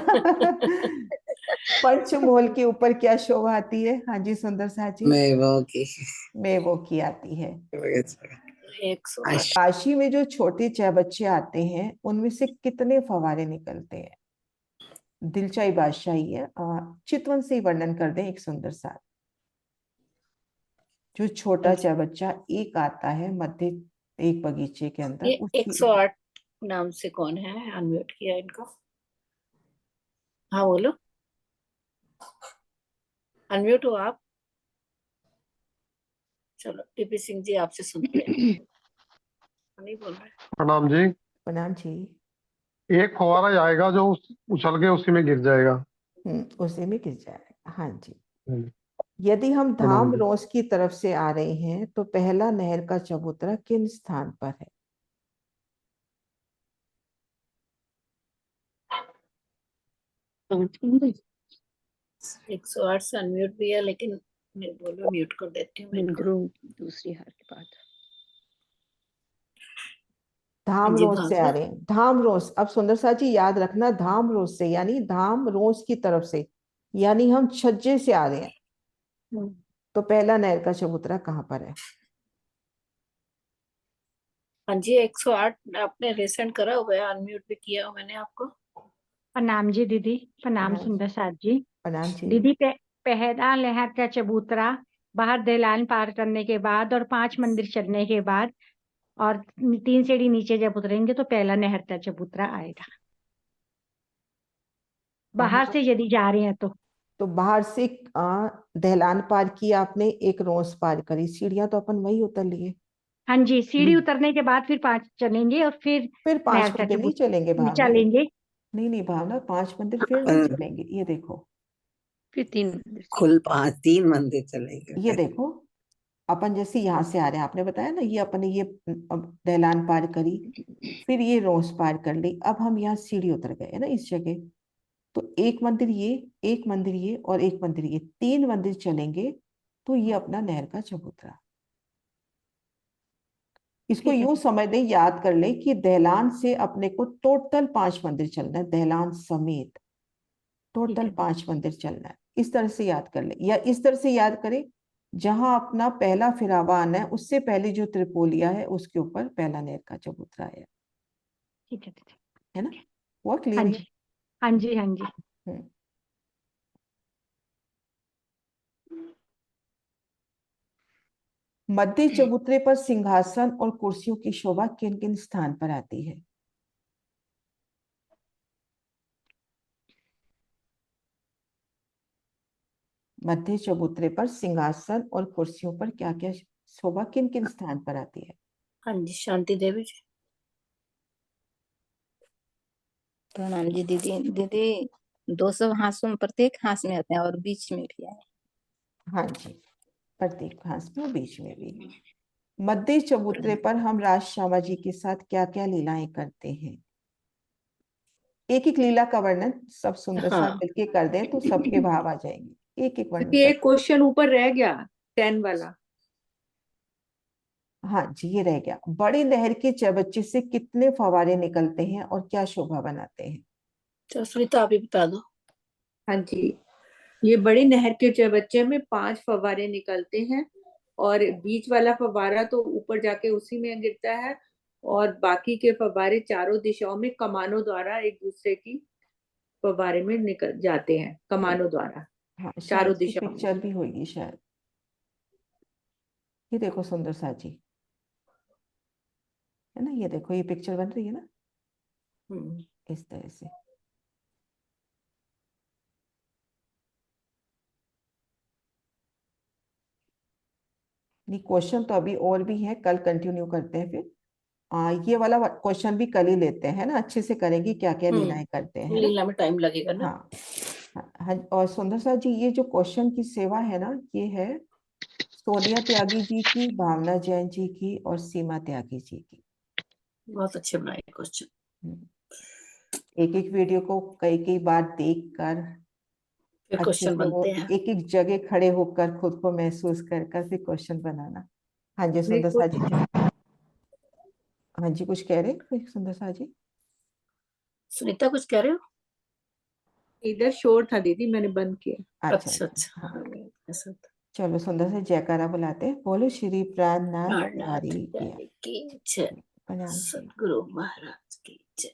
पंचमोल के ऊपर क्या शोभा आती है? हाँ जी सुंदर साथ जी। मेवों की आती है। काशी में जो छोटे चाय बच्चे आते हैं उनमें से कितने फवारे निकलते हैं? दिलचाई बादशाही है, चितवन से ही वर्णन कर दें एक सुंदर सा। जो छोटा चाय बच्चा एक आता है मध्य एक बगीचे के अंदर, ये 108 नाम से कौन है? अनम्यूट किया इनको। हाँ बोलो, अनम्यूट हो आप। चलो टीपी सिंह जी आपसे सुनते हैं। नहीं बोल रहे। प्रणाम जी। प्रणाम जी। एक फवारा आएगा जो उछल के उसी में गिर जाएगा। उसी में गिर जाएगा, हाँ जी। यदि हम धाम रोस की तरफ से आ रहे हैं तो पहला नहर का चबूतरा किन स्थान पर है? नहीं 108 से अनम्यूट भी है, लेकिन नहीं बोलो, म्यूट कर देती हूँ मैं इनको। दूसरी हार के बाद धाम रोस से आ रहे हैं, धाम रोस। अब सुंदर साथ जी याद रखना, धाम रोस से यानी धाम रोस की तरफ से, यानी हम छज्जे से आ रहे हैं। तो पहला नहर का चबूतरा कहाँ पर है? हाँ जी 108 आपने रिसेंट करा हुआ है, अनम्यूट भी किया हुआ मैंने आपको। प्रणाम जी दीदी। प्रणाम सुंदर साथ जी। प्रणाम जी। दीदी पहला लहर का चबूतरा बाहर दहलान पार करने के बाद और 5 मंदिर चलने के बाद और 3 सीढ़ी नीचे जब उतरेंगे तो पहला नहर का चबूतरा आएगा। बाहर से यदि जा रहे हैं तो बाहर से दहलान पार किया आपने, एक रोस पार करी, सीढ़ियां तो अपन वही उतर लिए। हाँ जी, सीढ़ी उतरने के बाद फिर 5 चलेंगे और फिर 5 मंदिर नहीं चलेंगे भावना, चलेंगे। नहीं भावना, 5 मंदिर फिर नहीं चलेंगे। ये देखो फिर 3 कुल 3 मंदिर चलेंगे। ये देखो अपन जैसे यहाँ से आ रहे हैं, आपने बताया ना, ये अपने ये दहलान पार करी, फिर ये रोस पार कर ली, अब हम यहाँ सीढ़ी उतर गए है ना इस जगह। तो एक मंदिर ये, एक मंदिर ये और एक मंदिर ये, 3 मंदिर चलेंगे तो ये अपना नहर का चबूतरा। इसको ठीक है। यूं समझ लें, याद कर लें कि दहलान से अपने को टोटल 5 मंदिर चलना है, दहलान समेत ठीक टोटल है। 5 मंदिर चलना है। इस तरह से याद कर ले, या इस तरह से याद करें, जहां अपना पहला फिरावा आना है उससे पहले जो त्रिपोलिया है उसके ऊपर पहला नहर का चबूतरा है। ठीक है, ठीक है ना? वो है। क्लियर हाँ है? जी, हाँ जी, हाँ जी। हम्म। मध्य चबूतरे पर सिंहासन और कुर्सियों की शोभा किन किन स्थान पर आती है? मध्य चबूतरे पर सिंहासन और कुर्सियों पर क्या क्या शोभा किन किन स्थान पर आती है? हाँ जी, शांति देवी जी। प्रणाम जी दीदी। दीदी 200 हाथों में, प्रत्येक हाथ में आते हैं और बीच में भी आए। हाँ जी, प्रत्येक हाथ में, बीच में भी। मध्य चबूतरे पर हम राज श्यामा जी के साथ क्या क्या लीलाएं करते हैं? एक एक लीला का वर्णन सब सुंदर सा हाँ मिलके कर दें तो सबके भाव आ जाएंगे। एक एक वर्णन दीदी कर। एक क्वेश्चन ऊपर रह गया 10 वाला। हाँ जी, ये रह गया। बड़ी नहर के चबच्चे से कितने फवारे निकलते हैं और क्या शोभा बनाते हैं? तो सुनीता आप ही बता दो। हाँ जी, ये बड़ी नहर के चबच्चे में 5 फव्वारे निकलते हैं और बीच वाला फव्वारा तो ऊपर जाके उसी में गिरता है और बाकी के फव्वारे चारों दिशाओं में कमानों द्वारा एक दूसरे की फव्वारे में निकल जाते हैं, कमानों द्वारा हाँ, शायद चारों इसकी दिशाओं में। पिक्चर भी होगी शायद। ये देखो सुंदर सा जी, है ना? ये देखो, ये पिक्चर बन रही है ना इस तरह से। नहीं, क्वेश्चन तो अभी और भी है, कल कंटिन्यू करते हैं फिर। ये वाला क्वेश्चन भी कल ही लेते हैं ना, अच्छे से करेंगे क्या क्या लीलाएं करते हैं, है ना? लीला में टाइम लगेगा ना। हाँ हाँ। और सुंदर सा जी, ये जो क्वेश्चन की सेवा है ना, ये है सोनिया त्यागी जी की, भावना जैन जी की और सीमा त्यागी जी की। बहुत अच्छे बनाए क्वेश्चन। एक एक वीडियो को कई कई बार देख कर फिर अच्छे क्वेश्चन से वो बनते हैं। एक एक जगह खड़े होकर खुद को महसूस कर फिर क्वेश्चन बनाना। हाँ जी सुंदर सा जी। हाँ जी, कुछ कह रहे हैं सुंदर सा जी? सुनीता कुछ कह रहे हो? इधर शोर था दीदी, मैंने बंद किया। अच्छा अच्छा। हाँ। ऐसा था। चलो सुंदर से जयकारा बुलाते हैं। बोलो श्री प्राणनाथ प्राणनाथ प्यारी की प्यारे की जय, प्रणाम जी। सदगुरु महाराज की जय।